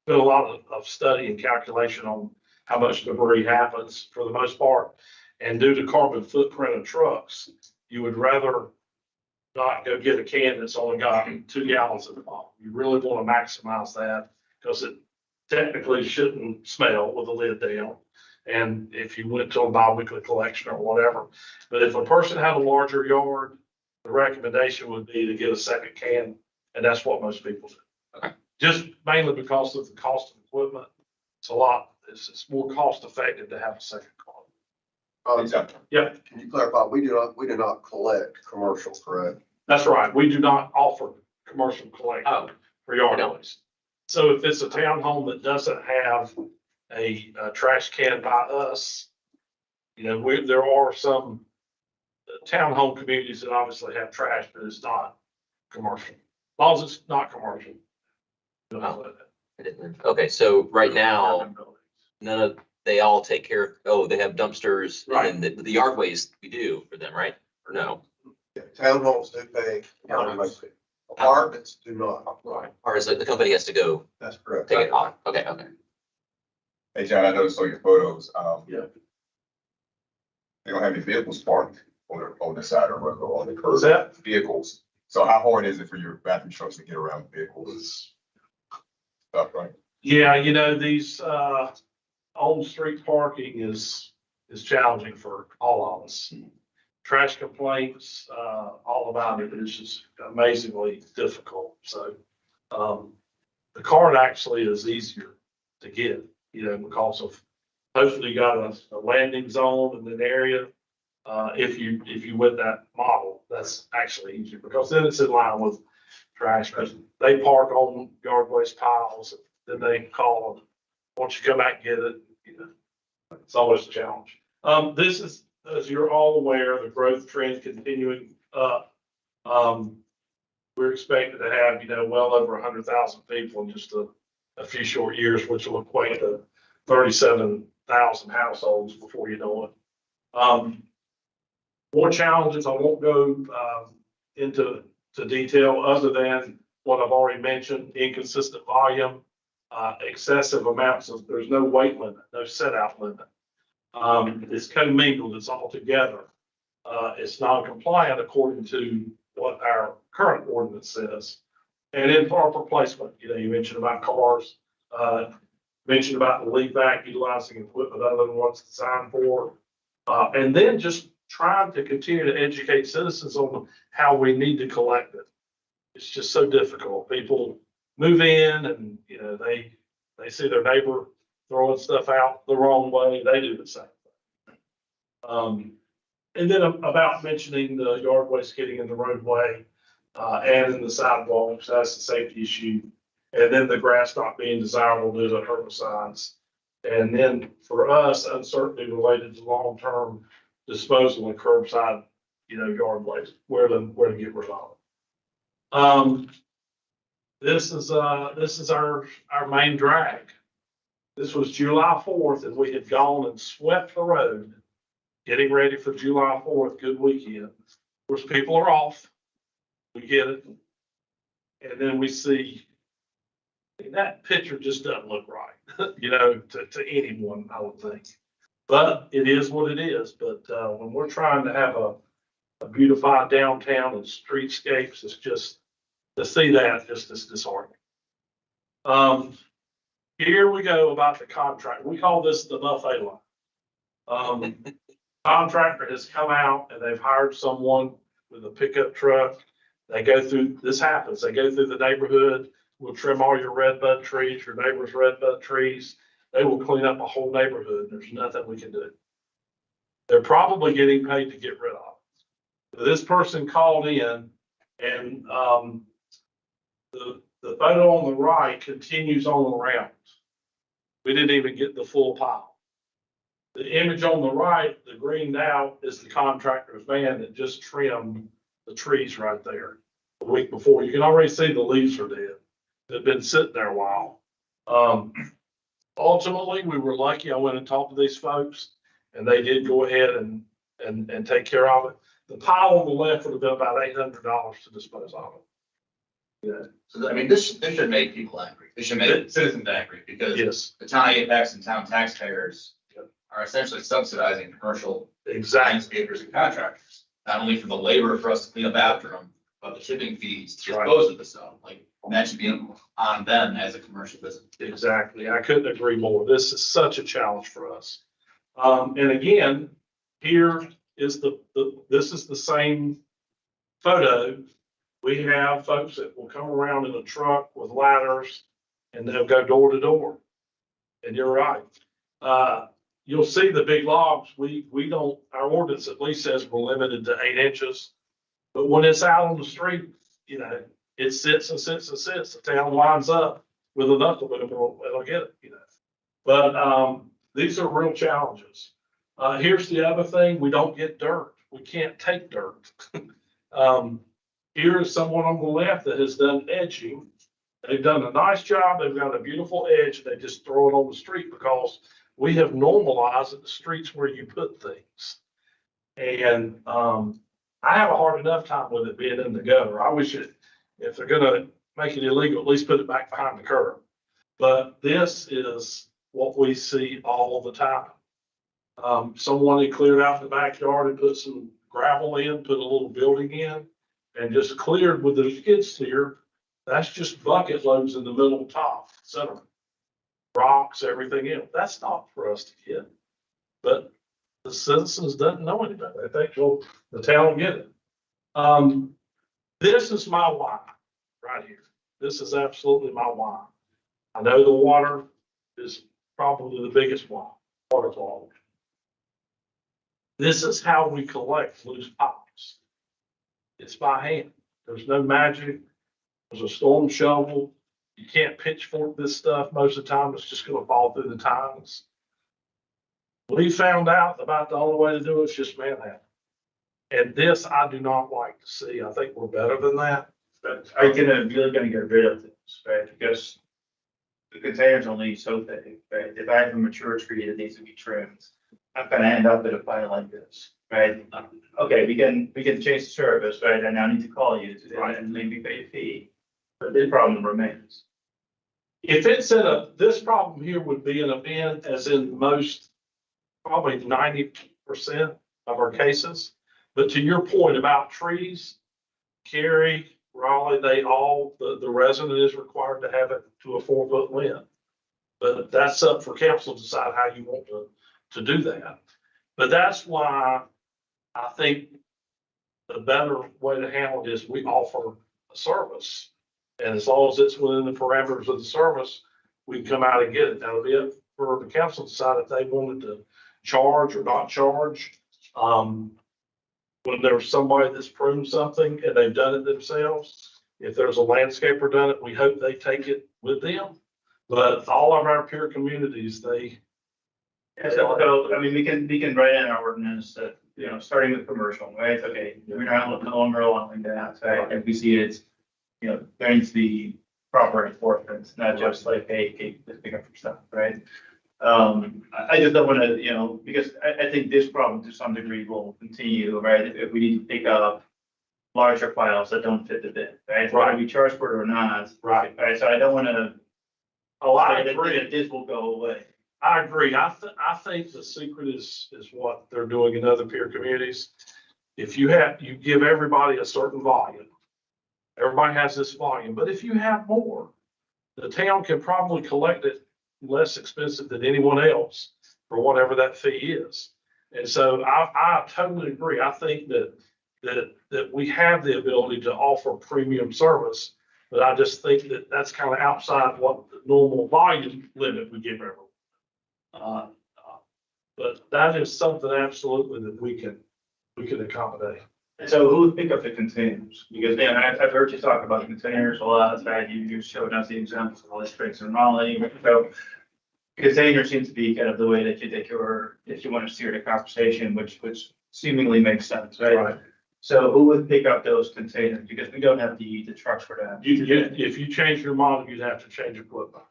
put a lot of study and calculation on how much debris happens for the most part. And due to carbon footprint of trucks, you would rather not go get a can that's only got 2 gallons in the bottom. You really want to maximize that because it technically shouldn't smell with the lid down. And if you went to a bi-weekly collection or whatever, but if a person had a larger yard, the recommendation would be to get a second can, and that's what most people do. Okay. Just mainly because of the cost of equipment. It's more cost effective to have a second car. Exactly. Yeah, Can you clarify, we do not collect commercial, correct? that's right. We do not offer commercial collection for yard No. waste. So if it's a townhome that doesn't have a trash can by us, you know, there are some townhome communities that obviously have trash, but it's not commercial. As long as it's not commercial. I didn't- Okay, so right now, they all take care of, they have dumpsters and then the yard waste we do for them, right? Or no? Townhomes do pay, apartments do not. Right. Or is it the company has to go That's correct. take it off? Okay, okay. Hey, John, I noticed on your photos, Yeah. they don't have any vehicles parked on the side of the road or on the curb. What's that? Vehicles. So how hard is it for your bathroom trucks to get around vehicles? Stuff, right? Yeah, you know, these on street parking is challenging for all of us. Trash complaints, all about it is just amazingly difficult. So the card actually is easier to get, you know, because of hopefully you got a landing zone in an area. If you went that model, that's actually easier because then it's in line with trash. But they park on yard waste piles, then they call them. Once you come back and get it, you know, it's always a challenge. This is, as you're all aware, the growth trend continuing up. We're expected to have, you know, well over 100,000 people in just a few short years, which will equate to 37,000 households before you know it. More challenges, I won't go into detail other than what I've already mentioned, inconsistent volume, excessive amounts of, there's no weight limit, no set out limit. It's commingled, it's all together. It's non-compliant according to what our current ordinance says. And improper placement, you know, you mentioned about cars, mentioned about the lead back, utilizing equipment other than what's designed for. And then just trying to continue to educate citizens on how we need to collect it. It's just so difficult. People move in and, you know, they see their neighbor throwing stuff out the wrong way. They do the same thing. And then about mentioning the yard waste getting in the roadway, and in the sidewalks, that's a safety issue. And then the grass not being desirable due to herbicides. And then for us, uncertainty related to long-term disposal and curbside, you know, yard waste, where to get rid of it. This is our main drag. This was July 4th, and we had gone and swept the road, getting ready for July 4th, good weekend. Of course, people are off. We get it. And then we see that picture just doesn't look right, you know, to anyone, I would think. But it is what it is. But when we're trying to have a beautified downtown and streetscapes, it's just, to see that just is disheartening. Here we go about the contract. We call this the buffet line. Contractor has come out and they've hired someone with a pickup truck. They go through, this happens, they go through the neighborhood, will trim all your red bud trees, your neighbor's red bud trees. They will clean up a whole neighborhood. There's nothing we can do. They're probably getting paid to get rid of it. This person called in and, the photo on the right continues on around. We didn't even get the full pile. The image on the right, the green now, is the contractor's van that just trimmed the trees right there the week before. You can already see the leaves are dead. They've been sitting there a while. Ultimately, we were lucky. I went and talked to these folks and they did go ahead and take care of it. The pile on the left would have been about $800 to dispose of it. Yeah. So, I mean, this should make people angry. This should make citizens angry because Yes, the town of Apex and town taxpayers are essentially subsidizing commercial exactly. landscapers and contractors. Not only for the labor for us to clean up after them, but the tipping fees to Right. dispose of the stuff. Like, that should be on them as a commercial business. Exactly. I couldn't agree more. This is such a challenge for us. And again, here is this is the same photo. We have folks that will come around in a truck with ladders and they'll go door to door. And you're right. You'll see the big logs. We don't, our ordinance at least says we're limited to 8 inches. But when it's out on the street, you know, it sits and sits and sits. The town lines up with enough of it, it'll get it, you know. But these are real challenges. Here's the other thing, we don't get dirt. We can't take dirt. Here is someone on the left that has done edging. They've done a nice job. They've got a beautiful edge. They just throw it on the street because we have normalized the streets where you put things. And I have a hard enough time with it being in the gutter. I wish it, if they're gonna make it illegal, at least put it back behind the curb. But this is what we see all the time. Someone had cleared out the backyard and put some gravel in, put a little building in, and just cleared with the skid steer. That's just bucket loads in the middle top, center. Rocks, everything else. That's not for us to get. But the citizens doesn't know any better. They think, well, the town will get it. This is my why right here. This is absolutely my why. I know the water is probably the biggest why, water quality. This is how we collect loose pipes. It's by hand. There's no magic. There's a storm shovel. You can't pitchfork this stuff. Most of the time, it's just gonna fall through the tines. We found out about the only way to do it is just manhandle. And this I do not like to see. I think we're better than that. But are you really gonna get rid of this, right? Because the containers only so big, right? If I have a mature tree that needs to be trimmed, I'm gonna end up with a pile like this, right? Okay, we can change the service, right? And I need to call you and maybe pay a fee, but the problem remains. If it's this problem here would be an event as in most, probably 90% of our cases. But to your point about trees, Cary, Raleigh, the resident is required to have it to a 4-foot length. But that's up for council to decide how you want to do that. But that's why I think the better way to handle it is we offer a service. And as long as it's within the parameters of the service, we can come out and get it. That'll be up for the council to decide if they wanted to charge or not charge. When there's somebody that's pruned something and they've done it themselves, if there's a landscaper done it, we hope they take it with them. But all of our peer communities, Yeah, so, I mean, we can write in our ordinance that, you know, starting with commercial, right? Okay, we're no longer allowing that, right? If we see it's, you know, there needs to be proper enforcement, not just like, hey, let's pick up your stuff, right? I just don't wanna, you know, because I think this problem to some degree will continue, right? If we need to pick up larger files that don't fit the bin, right? Whether we charge for it or not. Right. Right, so I don't wanna. I say that agree. This will go away. I agree. I think the secret is what they're doing in other peer communities. If you give everybody a certain volume, everybody has this volume, but if you have more, the town can probably collect it less expensive than anyone else for whatever that fee is. And so I totally agree. I think that we have the ability to offer premium service, but I just think that that's kind of outside what the normal volume limit we give everyone. But that is something absolutely that we can accommodate. So who would pick up the containers? Because, man, I've heard you talk about containers a lot, in fact, you showed us the examples of all the strengths and Raleigh, so. Container seems to be kind of the way that if you want to steer the conversation, which seemingly makes sense, right? So who would pick up those containers? Because we don't have the trucks for that. If you change your model, you'd have to change equipment.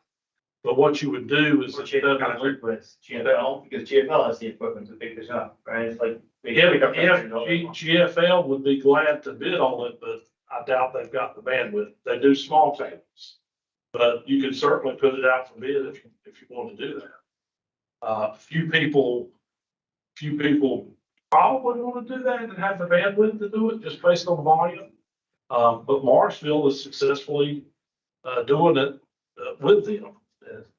But what you would do is. Or GFL, with GFL, because GFL has the equipment to pick this up, right? It's like. GFL would be glad to bid on it, but I doubt they've got the bandwidth. They do small tables. But you can certainly put it out for bid if you want to do that. Few people probably want to do that and have the bandwidth to do it just based on volume. But Marshville is successfully doing it with them.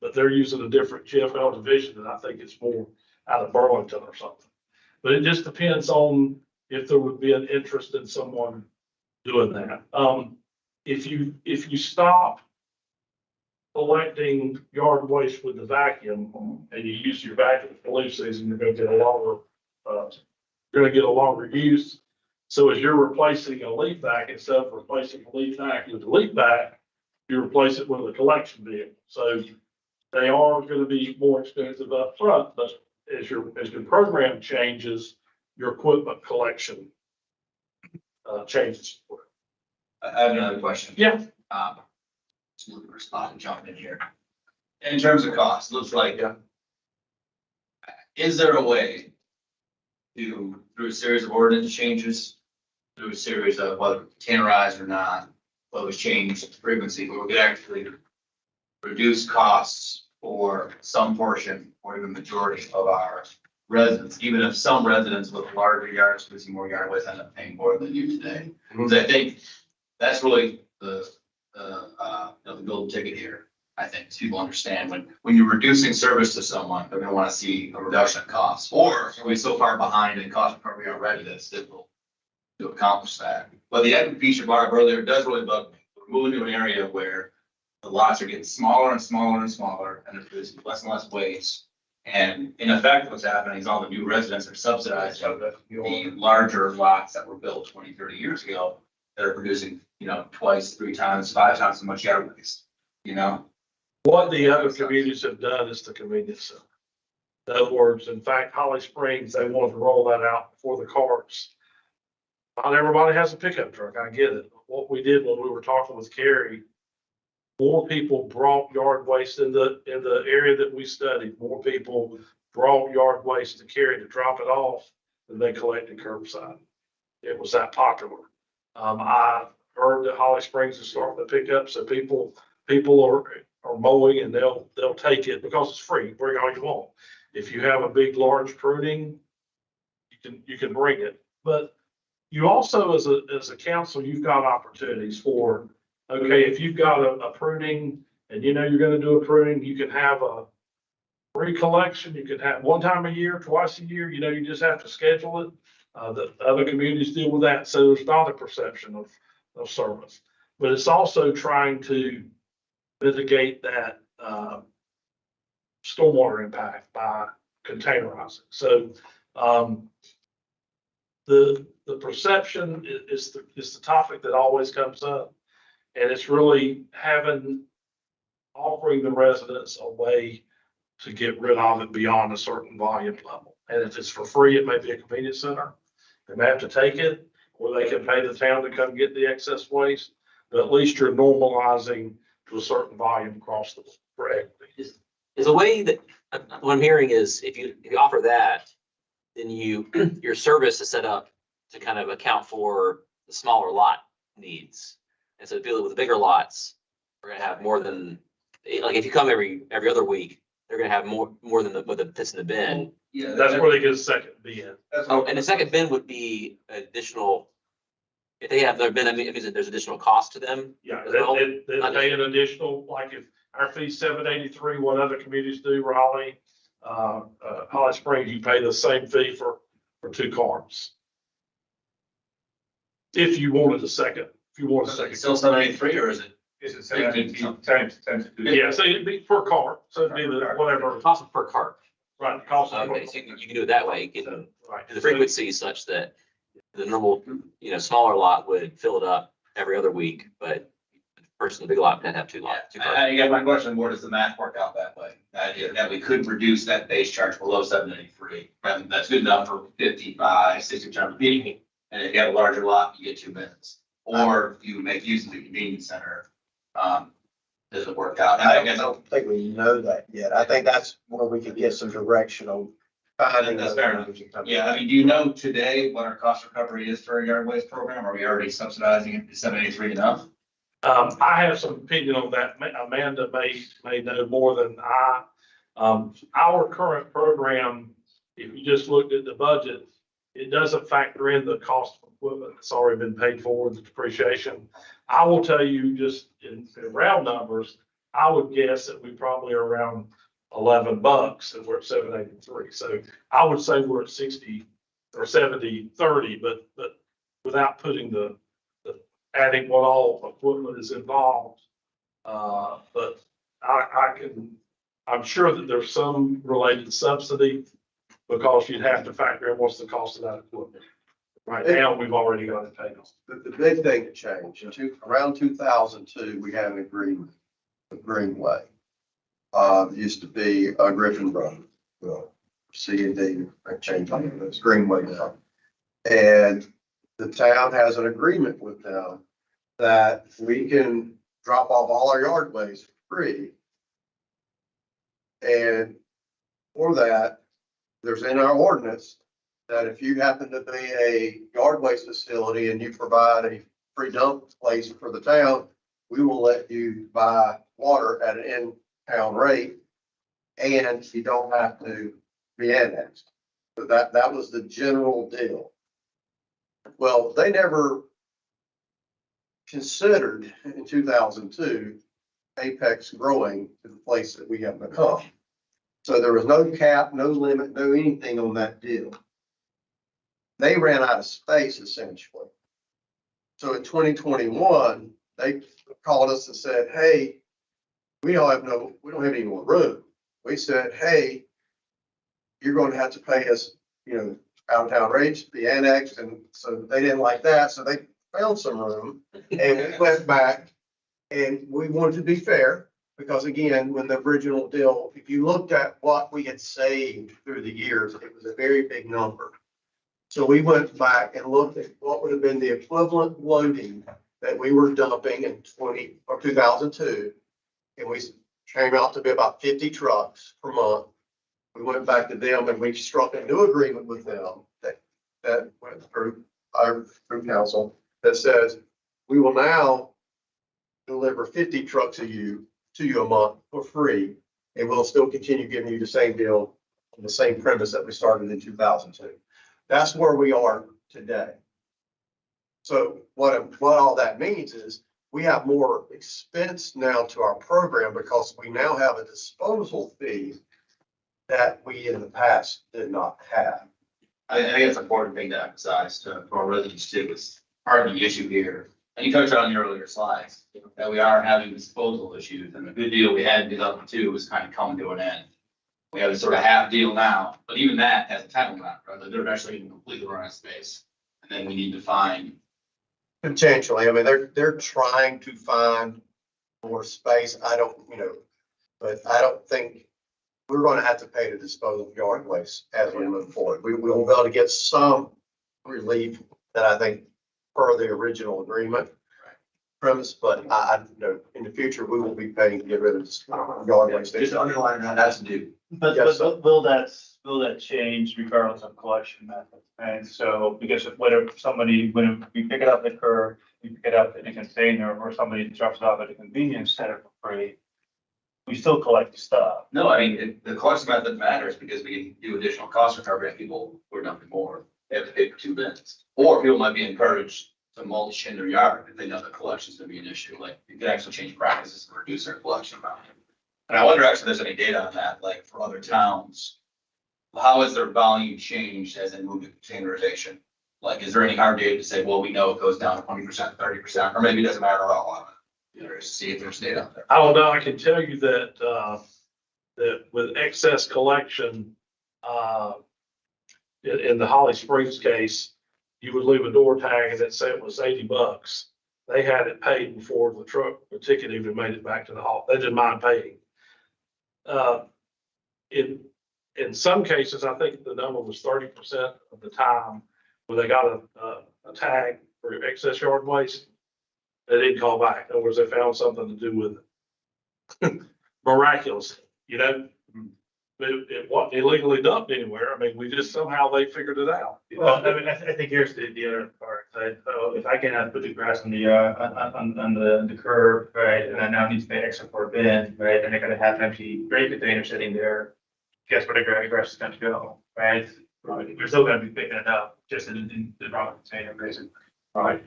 But they're using a different GFL division, and I think it's more out of Burlington or something. But it just depends on if there would be an interest in someone doing that. If you stop collecting yard waste with the vacuum and you use your vacuum for leaf season, you're gonna get a longer use. So as you're replacing a leaf vac, instead of replacing a leaf vac with a leaf vac, you replace it with a collection vehicle. So they are gonna be more expensive up front, but as your program changes, your equipment collection changes. I have another question. Yeah. Just looking for a spot and jump in here. In terms of cost, looks like, is there a way to, through a series of ordinance changes, through a series of whether containerized or not, whether it's changed frequency, where we could actually reduce costs for some portion or even majority of our residents, even if some residents with larger yards, producing more yard waste, end up paying more than you today? Because I think that's really the golden ticket here. I think people understand when you're reducing service to someone, they're gonna want to see a reduction in costs. Or are we so far behind in cost recovery already that it's difficult to accomplish that? But the other piece you brought up earlier does really bug me. We're moving to an area where the lots are getting smaller and smaller and smaller, and they're producing less and less waste. And in effect, what's happening is all the new residents are subsidized out of the larger lots that were built 20, 30 years ago that are producing, twice, 3 times, 5 times as much yard waste, What the other communities have done is the convenience center. In other words, in fact, Holly Springs, they wanted to roll that out before the carts. Not everybody has a pickup truck, I get it. What we did when we were talking with Carrie, more people brought yard waste in the area that we studied. More people brought yard waste to Carrie to drop it off than they collected curbside. It was that popular. I heard that Holly Springs is starting to pick up, so people are mowing and they'll take it because it's free. Bring all you want. If you have a big, large pruning, you can bring it. But you also, as a council, you've got opportunities for, okay, if you've got a pruning and you're going to do a pruning, you can have a free collection. You can have one time a year, twice a year. You just have to schedule it. The other communities deal with that, so there's not a perception of service. But it's also trying to mitigate that stormwater impact by containerizing. So the perception is the topic that always comes up, and it's really offering the residents a way to get rid of it beyond a certain volume level. And if it's for free, it may be a convenience center. They may have to take it, or they can pay the town to come get the excess waste. But at least you're normalizing to a certain volume across the board. Is a way that what I'm hearing is if you offer that, then your service is set up to kind of account for the smaller lot needs. And so with the bigger lots, we're gonna have more than, like if you come every other week, they're gonna have more than what fits in the bin. Yeah, That's where they get a second bin. Oh, and the second bin would be additional. If they have their bin, that means that there's additional cost to them. Yeah, as well? they pay an additional, like if our fee's $783, what other communities do, Raleigh, Holly Springs, you pay the same fee for 2 cars. If you wanted a second, It's still 783, or is it? Is it times 2? Yeah, so it'd be per car, so it'd be the whatever, Cost per cart. right, cost. Okay, so you can do it that way. You can, Right. and the frequency is such that the normal, smaller lot would fill it up every other week, but the person in the big lot can have 2 lots. 2 cars. I guess my question, where does the math work out that way? The idea that we could reduce that base charge below 783, and that's good enough for 55, 60% of the people. And if you have a larger lot, you get 2 minutes. Or you make use of the convenience center, does it work out? And I guess don't think we know that yet. I think that's where we could get some direction on finding. That's those fair enough. numbers. Yeah, I mean, do you know today what our cost recovery is for a yard waste program? Are we already subsidizing it? Is 783 enough? I have some opinion on that. Amanda may know more than I. Our current program, if you just looked at the budget, it doesn't factor in the cost of equipment that's already been paid for, the depreciation. I will tell you, just in round numbers, I would guess that we probably are around $11 and we're at 783. So I would say we're at 60 or 70-30, but without putting the adding what all equipment is involved. But I'm sure that there's some related subsidy, because you'd have to factor in what's the cost of that equipment. Right now, we've already got it paid off. The big thing that changed, around 2002, we had an agreement with Greenway. Used to be Griffin Brothers, C&D, I changed on it, it's Greenway now. And the town has an agreement with them that we can drop off all our yard waste free. And for that, there's in our ordinance that if you happen to be a yard waste facility and you provide a free dump place for the town, we will let you buy water at an in-town rate, and you don't have to be annexed. So that was the general deal. Well, they never considered in 2002 Apex growing to the place that we have become. So there was no cap, no limit, no anything on that deal. They ran out of space essentially. So in 2021, they called us and said, hey, we don't have any more room. We said, hey, you're going to have to pay us, out of town rates, be annexed. And so they didn't like that. So they found some room and we went back, and we wanted to be fair. Because again, when the original deal, if you looked at what we had saved through the years, it was a very big number. So we went back and looked at what would have been the equivalent loading that we were dumping in 2002. And we came out to be about 50 trucks per month. We went back to them and we struck a new agreement with them that went through our council that says, we will now deliver 50 trucks to you a month for free, and we'll still continue giving you the same deal on the same premise that we started in 2002. That's where we are today. So what all that means is we have more expense now to our program because we now have a disposal fee that we in the past did not have. I think it's an important thing to emphasize to our residents too, is part of the issue here. And you touched on in your earlier slides, that we are having disposal issues, and the good deal we had in 2002 was kind of coming to an end. We have a sort of half deal now, but even that has a time limit, right? They're eventually going to completely run out of space. And then we need to find. Potentially, I mean, they're trying to find more space. I don't, but I don't think we're going to have to pay to dispose of yard waste as we move forward. We will be able to get some relief that I think per the original agreement premise, but I in the future, we will be paying to get rid of this yard waste. Just underline that, that's due. But Yes. will that change regardless of collection method? And so, because when we pick it up at the curb, we pick it up in a container, or somebody drops it off at a convenience center for free, we still collect the stuff. No, I mean, the collection method matters because we can do additional cost recovery if people were dumping more. They have to pay for 2 bins. Or people might be encouraged to mulch in their yard if they know that collection is going to be an issue. Like, you could actually change practices and reduce their collection amount. And I wonder actually if there's any data on that, like for other towns. How has their volume changed as they move to containerization? Like, is there any hard data to say, well, we know it goes down 20%, 30%, or maybe it doesn't matter at all? See if there's data out there. I don't know, I can tell you that, that with excess collection, in the Holly Springs case, you would leave a door tag and it said it was $80. They had it paid before the ticket even made it back to the hall. They didn't mind paying. In some cases, I think the number was 30% of the time where they got a tag for excess yard waste. They didn't call back. In other words, they found something to do with it. Miraculous, you know? It wasn't illegally dumped anywhere. I mean, we just somehow they figured it out. Well, I mean, I think here's the other part, right? So if I can put the grass on the curb, right, and I now need to pay extra for a bin, right, and they're gonna have an empty gray container sitting there, guess where the grass is gonna go, right? We're still gonna be picking it up, just in the wrong container, basically. Right.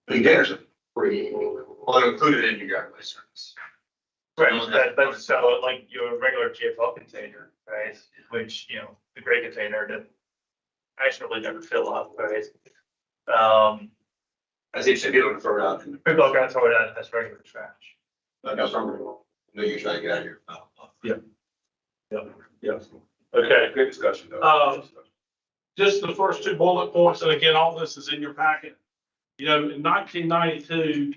Containers are free, well, they're included in your yard waste service. Right, that's so like your regular GFL container, right, which, you know, the gray container that I should really never fill up, right? I see, should be able to throw it out. People are gonna throw it out as regular trash. Like, that's from, no, you're trying to get out of here. Yeah. Okay. Great discussion, though. Just the first two bullet points, and again, all this is in your packet. You know, in 1992,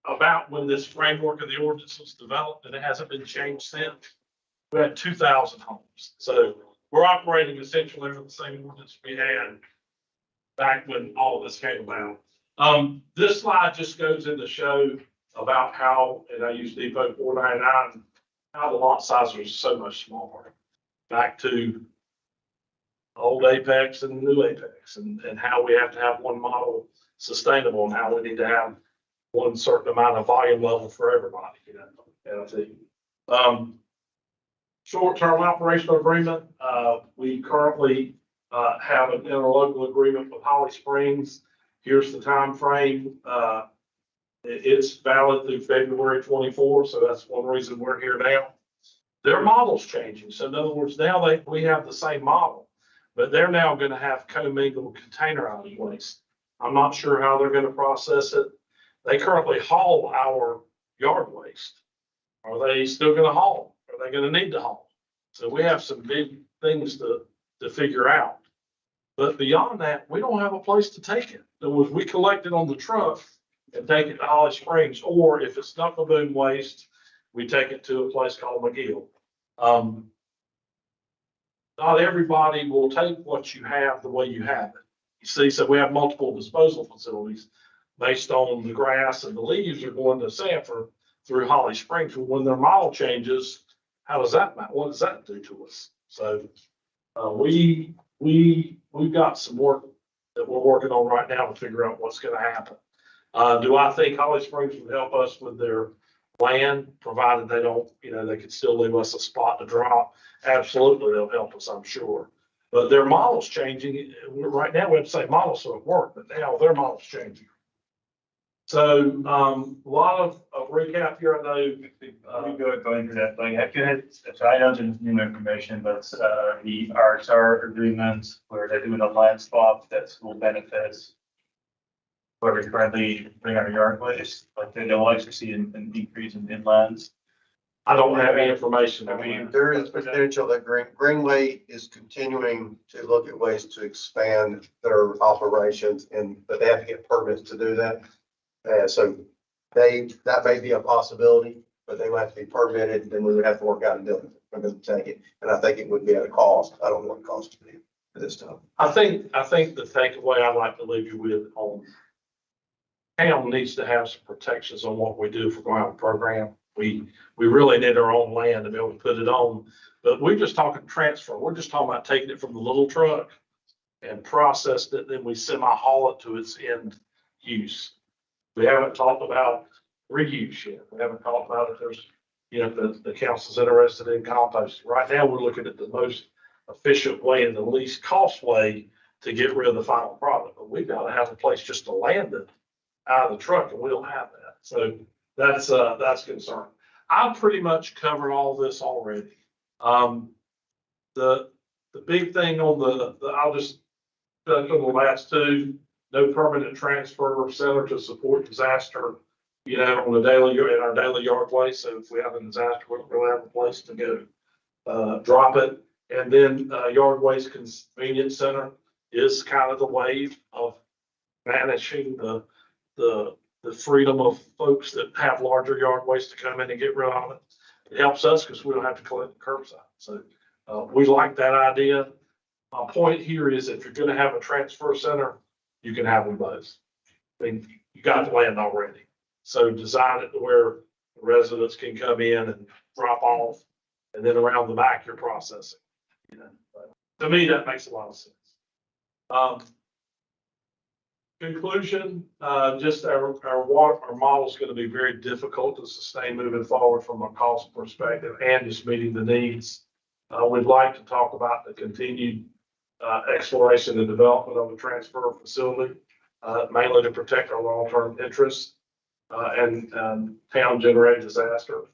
about when this framework of the ordinance was developed, and it hasn't been changed since, we had 2,000 homes. So we're operating essentially under the same ordinance we had back when all of this came about. This slide just goes in to show about how, and I use Depot 499, how the lot size was so much smaller. Back to old Apex and new Apex, and how we have to have one model sustainable, and how we need to have one certain amount of volume level for everybody, you know. Short-term operational agreement, we currently have an interlocal agreement with Holly Springs. Here's the time frame. It's valid through February 24, so that's one reason we're here now. Their model's changing. So in other words, now we have the same model, but they're now going to have commingled containerized waste. I'm not sure how they're going to process it. They currently haul our yard waste. Are they still going to haul? Are they going to need to haul? So we have some big things to figure out. But beyond that, we don't have a place to take it. In other words, we collect it on the truck and take it to Holly Springs, or if it's knuckle boom waste, we take it to a place called McGill. Not everybody will take what you have the way you have it. You see, so we have multiple disposal facilities based on the grass and the leaves are going to Sanford through Holly Springs. When their model changes, how does that matter? What does that do to us? So we've got some work that we're working on right now to figure out what's going to happen. Do I think Holly Springs would help us with their land, provided they don't, you know, they could still leave us a spot to drop? Absolutely, they'll help us, I'm sure. But their model's changing. Right now, we have the same model, so it worked, but now their model's changing. So a lot of recap here. I know. We go into that. Like, so I know there's new information, but the RXR agreement where they're doing a land swap that school benefits where we currently bring our yard waste, like they'll actually see an increase in lands. I don't have any information. I mean, there is potential that Greenway is continuing to look at ways to expand their operations, but they have to get permits to do that. So that may be a possibility, but they would have to be permitted, then we would have to work out a deal for them to take it. And I think it would be at a cost. I don't know what it costs to do for this time. I think the takeaway I'd like to leave you with on town needs to have some protections on what we do for going out program. We really need our own land to be able to put it on, but we're just talking transfer. We're just talking about taking it from the little truck and processed it, then we semi-haul it to its end use. We haven't talked about reuse yet. We haven't talked about if there's, you know, the council's interested in composting. Right now, we're looking at the most efficient way and the least cost way to get rid of the final product. But we've got to have a place just to land it out of the truck, and we don't have that. So that's concerned. I've pretty much covered all this already. The big thing on I'll just touch on the last two, no permanent transfer of center to support disaster, on the daily, in our daily yard waste. So if we have a disaster, we'll have a place to go, drop it. And then, yard waste convenience center is kind of the wave of managing the freedom of folks that have larger yard waste to come in and get rid of it. It helps us because we don't have to collect the curbside. So, we like that idea. My point here is if you're gonna have a transfer center, you can have them both. I mean, you got the land already. So design it to where residents can come in and drop off, and then around the back, you're processing. But to me, that makes a lot of sense. Conclusion, just our model is going to be very difficult to sustain moving forward from a cost perspective and just meeting the needs. We'd like to talk about the continued exploration and development of the transfer facility, mainly to protect our long-term interests and town generated disaster.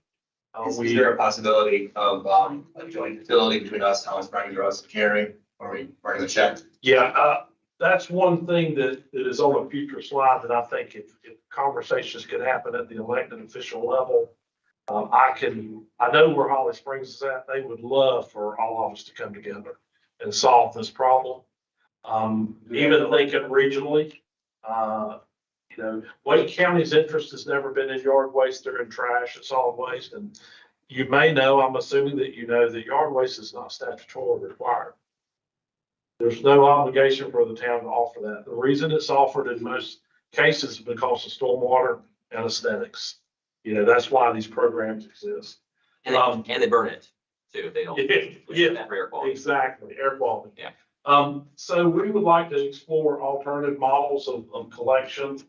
Is there a possibility of a joint utility between us, Holly Springs, or us and Cary, or we writing the check? Yeah, that's one thing that is on a future slide that I think if conversations could happen at the elected official level, I know where Holly Springs is at. They would love for all of us to come together and solve this problem. Even thinking regionally, Wake County's interest has never been in yard waste. They're in trash and solid waste. And you may know, I'm assuming that that yard waste is not statutorily required. There's no obligation for the town to offer that. The reason it's offered in most cases is because of stormwater and aesthetics. That's why these programs exist. And they burn it too, if they don't. Yeah, For air quality. exactly, air quality. Yeah. So we would like to explore alternative models of collection,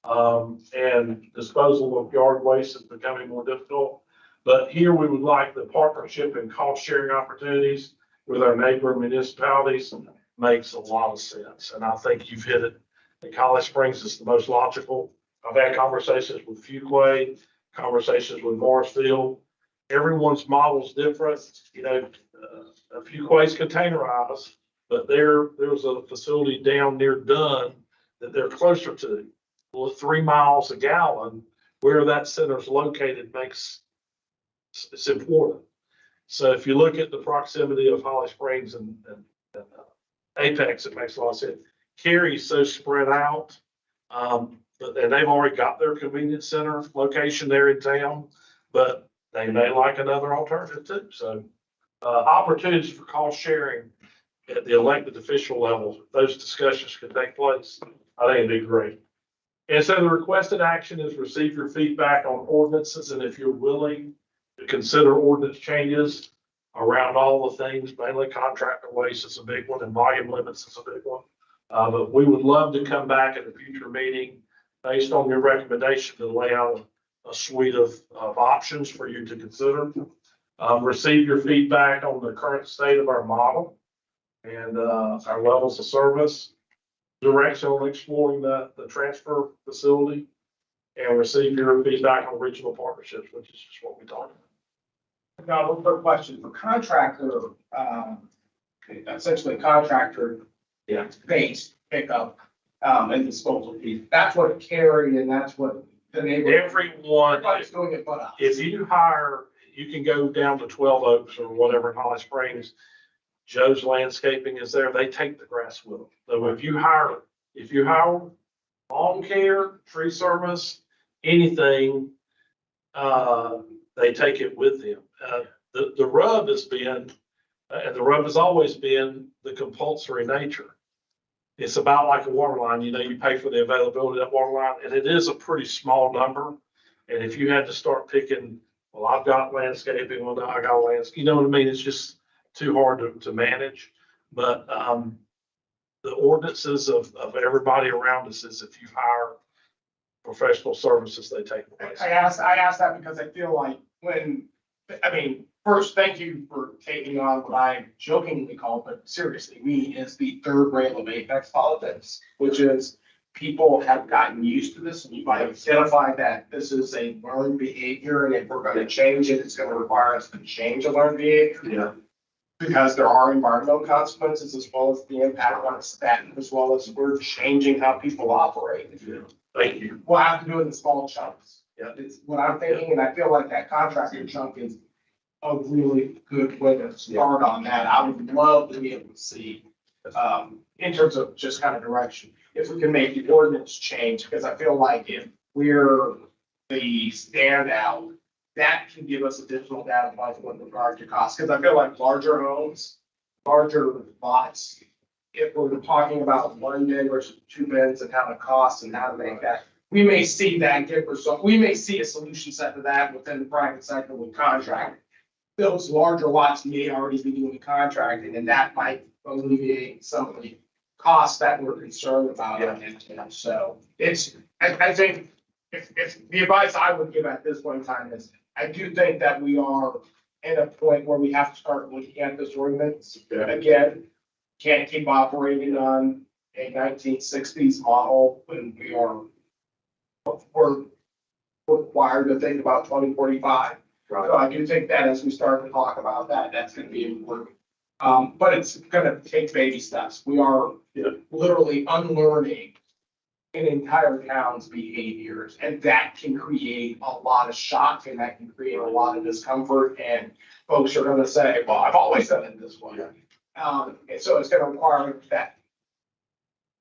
and disposal of yard waste is becoming more difficult. But here we would like the partnership and cost sharing opportunities with our neighbor municipalities makes a lot of sense. And I think you've hit it. Holly Springs is the most logical. I've had conversations with Fuquay, conversations with Morrisville. Everyone's model is different. Fuquay's containerized, but there's a facility down near Dunn that they're closer to. Well, 3 miles a gallon, where that center is located it's important. So if you look at the proximity of Holly Springs and Apex, it makes a lot of sense. Cary's so spread out, and they've already got their convenience center location there in town, but they may like another alternative too. So opportunities for cost sharing at the elected official level, those discussions could take place. I think it'd be great. And so the requested action is receive your feedback on ordinances, and if you're willing to consider ordinance changes around all the things, mainly contractor waste is a big one and volume limits is a big one. But we would love to come back at a future meeting based on your recommendation to lay out a suite of options for you to consider. Receive your feedback on the current state of our model and our levels of service, direction on exploring the transfer facility, and receive your feedback on regional partnerships, which is just what we talked about. Now, one quick question for contractor, essentially contractor. Yeah. Based pickup, and disposal piece. That's what Cary and that's what the neighborhood. Everybody's doing it but us. If you hire, you can go down to 12 Oaks or whatever in Holly Springs. Joe's Landscaping is there. They take the grass with them. So if you hire lawn care, tree service, anything, they take it with them. The rub has been, and the rub has always been the compulsory nature. It's about like a water line, you pay for the availability of that water line, and it is a pretty small number. And if you had to start picking, well, I've got landscaping, well, no, I got landscape, you know what I mean? It's just too hard to manage. But the ordinances of everybody around us is if you hire professional services, they take place. I asked that because I feel like first, thank you for taking on what I jokingly call, but seriously, me is the third rail of Apex politics, which is people have gotten used to this and you might identify that this is a learned behavior, and if we're gonna change it, it's gonna require us to change a learned behavior. Yeah. Because there are environmental consequences as well as the impact on staff, as well as we're changing how people operate. Thank you. We'll have to do it in small chunks. Yeah. It's what I'm thinking, and I feel like that contractor chunk is a really good way to start on that. I would love to be able to see, in terms of just kind of direction, if we can make the ordinance change, because I feel like if we're the standout, that can give us additional data points with regard to cost, because I feel like larger homes, larger lots, if we're talking about 1 bin versus 2 bins and how it costs and how to make that, we may see that get result, we may see a solution set to that within the private sector with contract. Those larger lots may already be doing contracting, and that might alleviate some of the costs that we're concerned about. And so it's, I think if the advice I would give at this point in time is, I do think that we are at a point where we have to start looking at this ordinance. Again, can't keep operating on a 1960s model when we're required to think about 2045. So I do think that as we start to talk about that, that's gonna be important. But it's gonna take baby steps. We are literally unlearning an entire town's behaviors, and that can create a lot of shock, and that can create a lot of discomfort, and folks are gonna say, well, I've always done it this way. And so it's gonna require that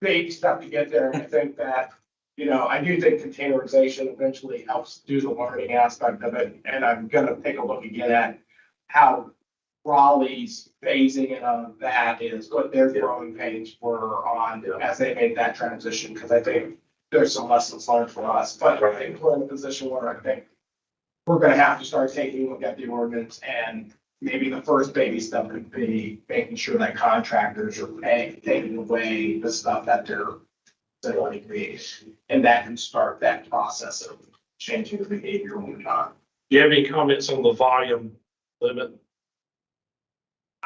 baby step to get there, and I think that, I do think containerization eventually helps do the learning aspect of it, and I'm gonna take a look again at how Raleigh's phasing in on that is, what their growing pains were on as they made that transition, because I think there's some lessons learned for us, but I think we're in a position where I think we're gonna have to start taking a look at the ordinance, and maybe the first baby step could be making sure that contractors are taking away the stuff that they're creating, and that can start that process of changing the behavior over time. Do you have any comments on the volume limit?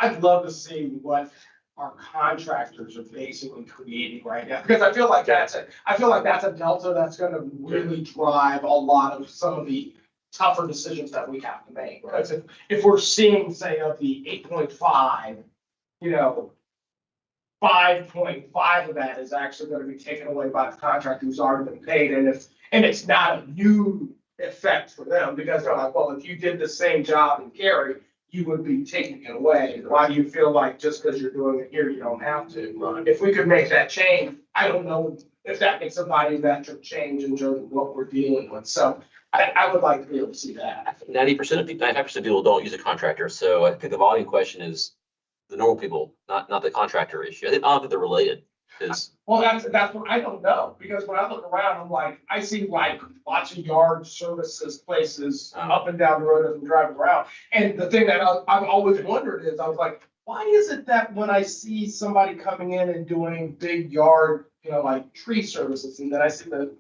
I'd love to see what our contractors are basically creating right now, because I feel like that's a delta that's gonna really drive a lot of some of the tougher decisions that we have to make. Because if we're seeing, say, of the 8.5, 5.5 of that is actually gonna be taken away by the contractor who's already been paid, and it's not a new effect for them, because they're like, well, if you did the same job in Gary, you would be taking it away. Why do you feel like just because you're doing it here, you don't have to? If we could make that change, I don't know if that makes a volumetric change in terms of what we're dealing with. So I would like to be able to see that. 90% of people don't use a contractor, so I think the volume question is the normal people, not the contractor issue. I don't think they're related, because Well, that's what I don't know, because when I look around, I'm like, I see like lots of yard services places up and down the road as I'm driving around. And the thing that I've always wondered is, I was like, why is it that when I see somebody coming in and doing big yard, like tree services, and then I see the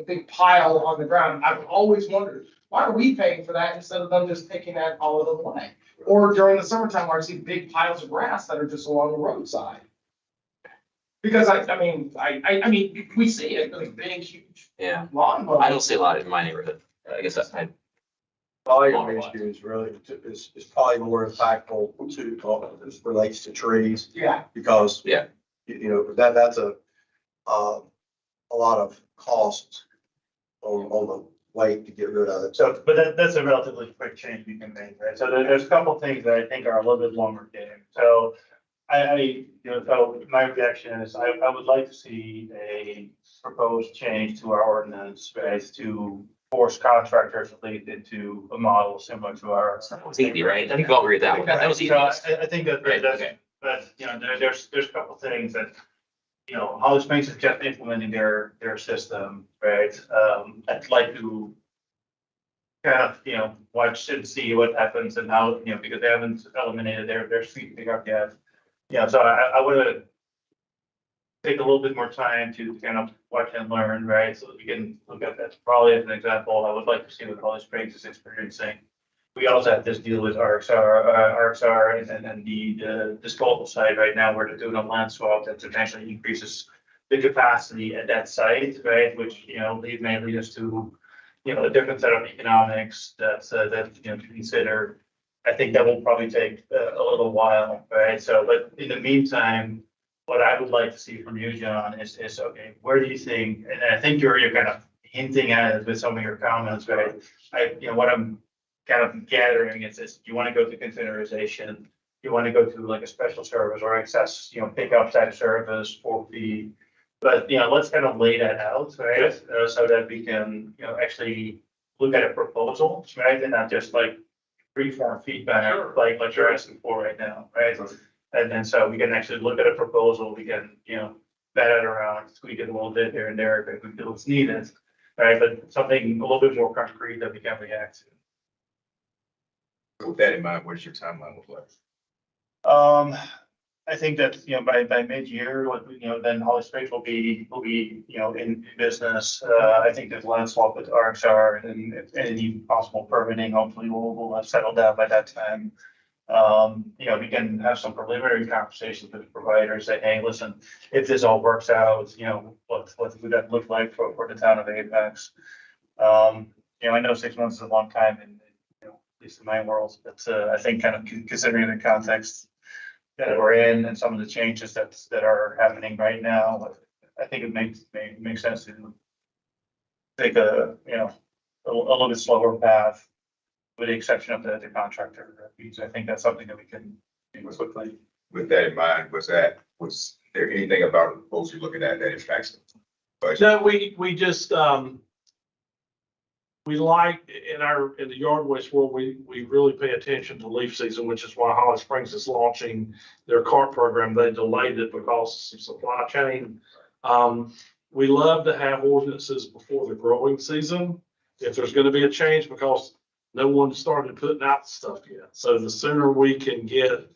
big pile on the ground, I've always wondered, why are we paying for that instead of them just taking that all of the way? Or during the summertime, where I see big piles of grass that are just along the roadside. Because I mean, we see it, like big, huge lawn mowers. I don't see a lot in my neighborhood. I guess I Volume issue is really, is probably more impactful to, as relates to trees. Yeah. Because. Yeah. That's a lot of cost on the way to get rid of it. So, but that's a relatively quick change you can make, right? So there's a couple things that I think are a little bit longer game. So so my reaction is I would like to see a proposed change to our ordinance, right, to force contractors to lead into a model similar to our. It's easy, right? I think we all agree with that one. That was easy. So I think that Right, that's, okay. but, there's a couple things that, Holly Springs is just implementing their system, right? I'd like to kind of, watch and see what happens and how, because they haven't eliminated their street pickup yet. So I would take a little bit more time to kind of watch and learn, right? So that we can look at that probably as an example. I would like to see what Holly Springs is experiencing. We also have this deal with RXR and then the disposal side right now, where they're doing a land swap that potentially increases the capacity at that site, right, which, may lead us to, a different set of economics that, to consider. I think that will probably take a little while, right? So, but in the meantime, what I would like to see from you, John, is, okay, where do you think, and I think you're kind of hinting at it with some of your comments, right? What I'm kind of gathering is this, you want to go to containerization, you want to go to like a special service or access, pickup type service for the, but, let's kind of lay that out, right? So that we can, actually look at a proposal, right? And not just like free-form feedback, like you're asking for right now, right? And then so we can actually look at a proposal, we can, bat it around, tweak it a little bit here and there if we feel it's needed, right? But something a little bit more concrete that we can react to. With that in mind, what does your timeline look like? I think that, by mid-year, then Holly Springs will be, in business. I think there's land swap with RXR and if any possible permitting, hopefully we'll have settled down by that time. We can have some preliminary conversations with the providers, say, hey, listen, if this all works out, what would that look like for the town of Apex? I know 6 months is a long time in, at least in my world, but, I think kind of considering the context that we're in and some of the changes that are happening right now, I think it makes sense to take a little bit slower path, with the exception of the contractor fees. I think that's something that we can do quickly. With that in mind, was there anything about the proposal you're looking at that impacts the budget? No, we just, we like in the yard waste world, we really pay attention to leaf season, which is why Holly Springs is launching their cart program. They delayed it because of supply chain. We love to have ordinances before the growing season. If there's going to be a change, because no one started putting out stuff yet. So the sooner we can get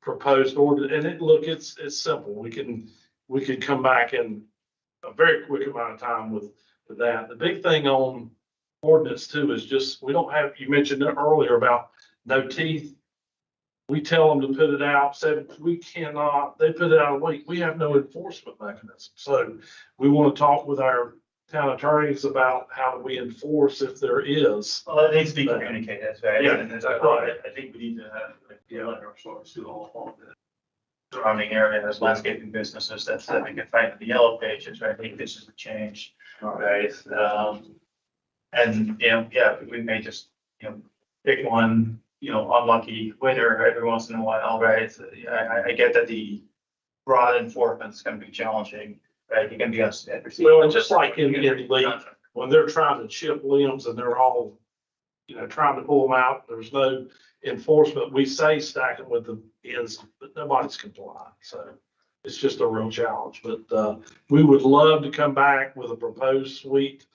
proposed ordinance, and it's simple. We can come back in a very quick amount of time with that. The big thing on ordinance too is just, we don't have, you mentioned it earlier about no teeth. We tell them to put it out, said we cannot, they put it out a week. We have no enforcement mechanism. So we want to talk with our town attorneys about how do we enforce if there is. Well, it needs to be communicated, right? Yeah, And that's right. why I think we need to have letter of sorts to all the surrounding areas, landscaping businesses that we can find in the yellow pages, right? I think this is the change, right? And, we may just, pick one, unlucky winner every once in a while, right? I get that the broad enforcement is gonna be challenging, right? You're gonna be on every. Well, and just like in Lee, when they're trying to chip limbs and they're all, trying to pull them out, there's no enforcement. We say stack them with the ends, but nobody's complying. So it's just a real challenge. But we would love to come back with a proposed suite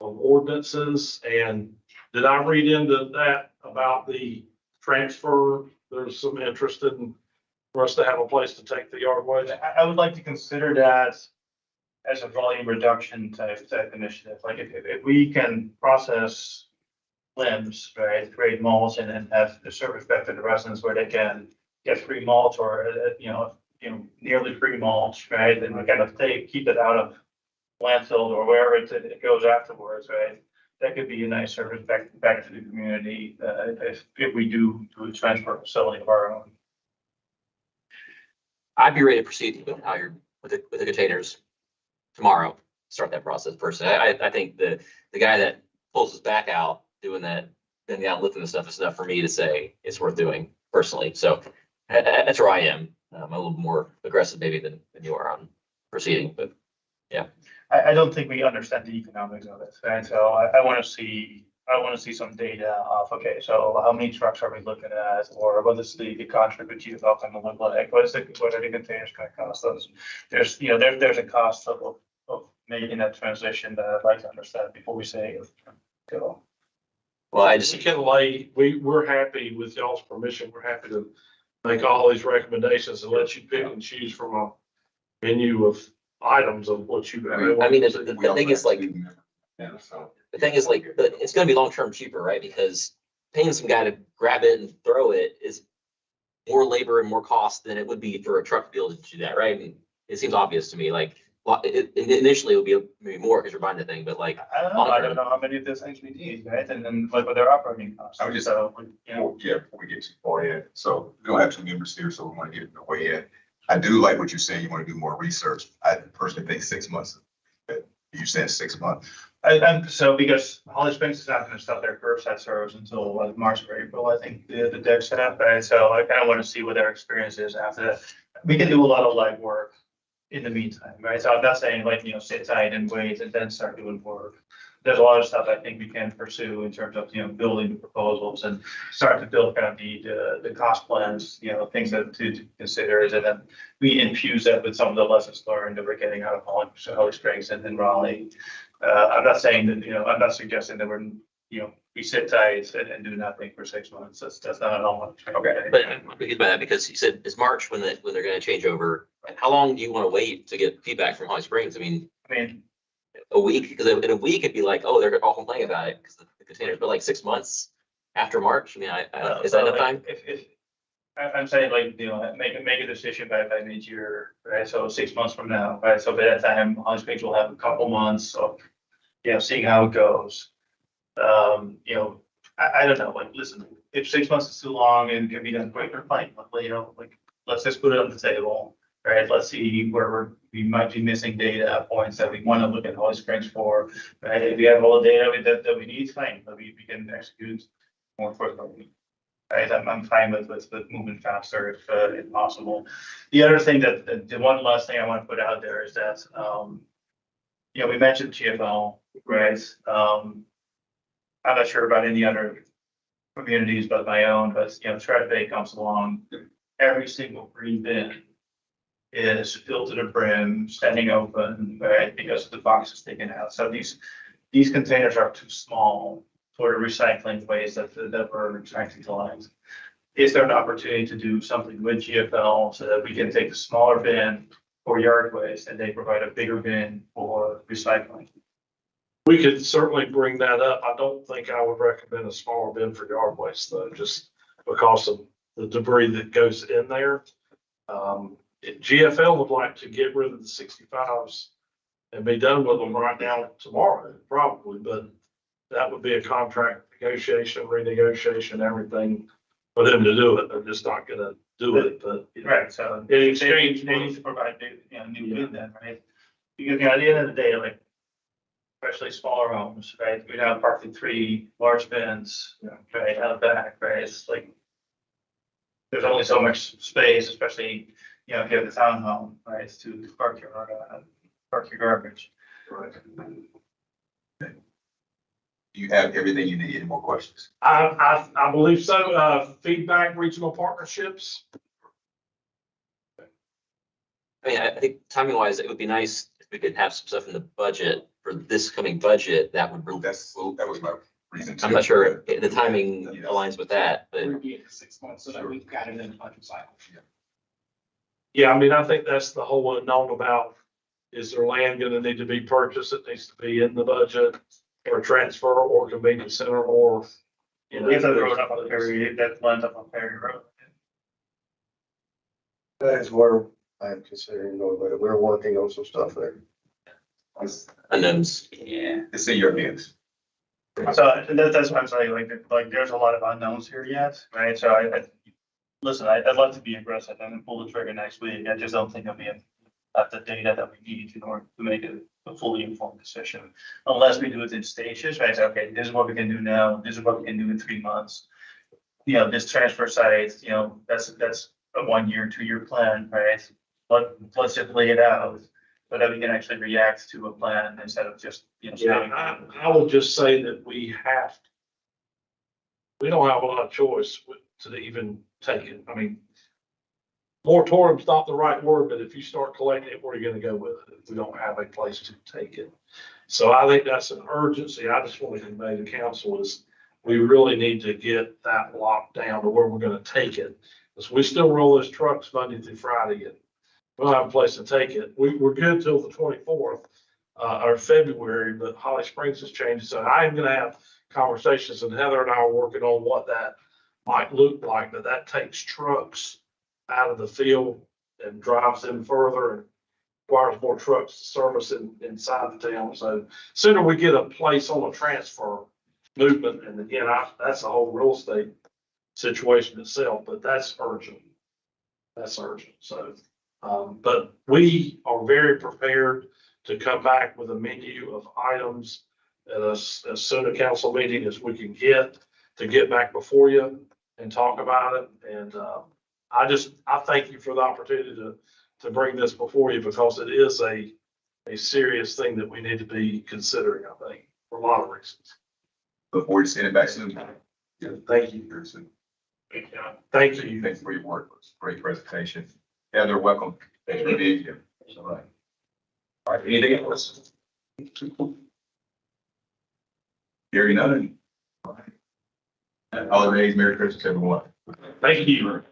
of ordinances. And did I read into that about the transfer? There's some interest in for us to have a place to take the yard waste. I would like to consider that as a volume reduction type initiative. Like if we can process limbs, right, create mulch and then have the service back to the residents where they can get free mulch or, nearly free mulch, right? And we kind of keep it out of landfill or wherever it goes afterwards, right? That could be a nice service back to the community, if we do a transfer facility of our own. I'd be ready to proceed with how you're with the containers tomorrow. Start that process personally. I think the guy that pulls his back out doing that, then the lifting the stuff is enough for me to say it's worth doing personally. So that's where I am. I'm a little more aggressive maybe than you are on proceeding, but yeah. I don't think we understand the economics of it, right? So I want to see some data of, okay, so how many trucks are we looking at? Or what is the contract with you going to look like? What are the containers going to cost us? There's, there's a cost of making that transition that I'd like to understand before we say go. Well, we're happy with y'all's permission. We're happy to make all these recommendations and let you pick and choose from a menu of items of what you have. I mean, the thing is like, it's going to be long-term cheaper, right? Because paying some guy to grab it and throw it is more labor and more cost than it would be for a truck to be able to do that, right? And it seems obvious to me, like well, initially it'll be maybe more because you're buying the thing, but like, I don't know how many of those things we need, right? And then what their operating costs. I would just- So, you know, Before we get too far in, so we don't have two members here, so we want to get the way in. I do like what you're saying, you want to do more research. I personally think 6 months. You said 6 months. and so because Holly Springs is not gonna start their curbside service until like March or April, I think the deck set up, right? So I kind of want to see what their experience is after that. We can do a lot of legwork in the meantime, right? So I'm not saying like, sit tight and wait and then start doing work. There's a lot of stuff I think we can pursue in terms of, building the proposals and start to build kind of the cost plans, things that to consider, and then we infuse that with some of the lessons learned that we're getting out of Holly Springs and then Raleigh. I'm not saying that, I'm not suggesting that we're, we sit tight and do nothing for 6 months. That's not at all. okay, but I'm thinking about that because you said it's March when they're gonna change over. How long do you want to wait to get feedback from Holly Springs? I mean, a week, because in a week it'd be like, oh, they're all complaining about it because the containers, but like 6 months after March, I mean, is that enough time? If I'm saying like, make a decision by mid-year, right? So 6 months from now, right? So by that time, Holly Springs will have a couple months of, seeing how it goes. I don't know, like, listen, if 6 months is too long and can be done quicker, fine, like, let's just put it on the table, right? Let's see where we might be missing data points that we want to look at Holly Springs for, right? If we have all the data that we need, fine, but we can execute more quickly. Right, I'm fine with moving faster if possible. The other thing the one last thing I want to put out there is that, we mentioned GFL, right? I'm not sure about any other communities but my own, but, Trash Bay comes along, every single green bin is filled to the brim, standing open, right, because the box is taken out. So these containers are too small for the recycling waste that we're trying to collect. Is there an opportunity to do something with GFL so that we can take a smaller bin for yard waste and they provide a bigger bin for recycling? We could certainly bring that up. I don't think I would recommend a smaller bin for yard waste though, just because of the debris that goes in there. GFL would like to get rid of the 65s and be done with them right now, tomorrow, probably, but that would be a contract negotiation, renegotiation, everything for them to do it. They're just not gonna do it, but. Right, so In exchange, they need to provide, new bin then, right? Because, at the end of the day, like, especially smaller homes, right? We now park in 3 large bins, right, out back, right? It's like, there's only so much space, especially, if you have the townhome, right, to park your garbage. Right. Do you have everything you need? Any more questions? I believe so. Feedback, regional partnerships. I mean, I think timing wise, it would be nice if we could have some stuff in the budget for this coming budget that would really. That was my reason. I'm not sure the timing aligns with that, but We're getting 6 months so that we've got it in the budget cycle. Yeah, I mean, I think that's the whole unknown about, is there land gonna need to be purchased that needs to be in the budget, or transfer, or convenience center, or, We have that road up on Perry, that lines up on Perry Road. That is where I'm considering going, but we're working on some stuff there. unknowns. Yeah. It's in your hands. So that's what I'm saying, like there's a lot of unknowns here yet, right? So listen, I'd love to be aggressive and pull the trigger next week. I just don't think I'll be at the data that we need in order to make a fully informed decision. Unless we do it in stages, right? So, okay, this is what we can do now, this is what we can do in 3 months. This transfer site, that's a 1 year, 2 year plan, right? But let's just lay it out so that we can actually react to a plan instead of just, yeah, I would just say that we don't have a lot of choice to even take it. I mean, moratorium's not the right word, but if you start collecting it, where are you gonna go with it if we don't have a place to take it? So I think that's an urgency. I just want to convey to council is we really need to get that locked down to where we're gonna take it. Because we still roll those trucks Monday through Friday and we'll have a place to take it. We're good till the 24th, or February, but Holly Springs has changed. So I'm gonna have conversations, and Heather and I are working on what that might look like, but that takes trucks out of the field and drives them further. And of requires more trucks to service inside the town. So sooner we get a place on a transfer movement, and again, that's a whole real estate situation itself, but that's urgent. That's urgent. So, but we are very prepared to come back with a menu of items at as soon a council meeting as we can get to get back before you and talk about it. And, I thank you for the opportunity to bring this before you, because it is a serious thing that we need to be considering, I think, for a lot of reasons. Look forward to seeing it back soon. Yeah, thank you. Very soon. Thank you. Thanks for your work. It was a great presentation. Yeah, they're welcome. Thanks for being here. All right. All right, anything else? Hearing none. Holidays, Merry Christmas, everyone. Thank you.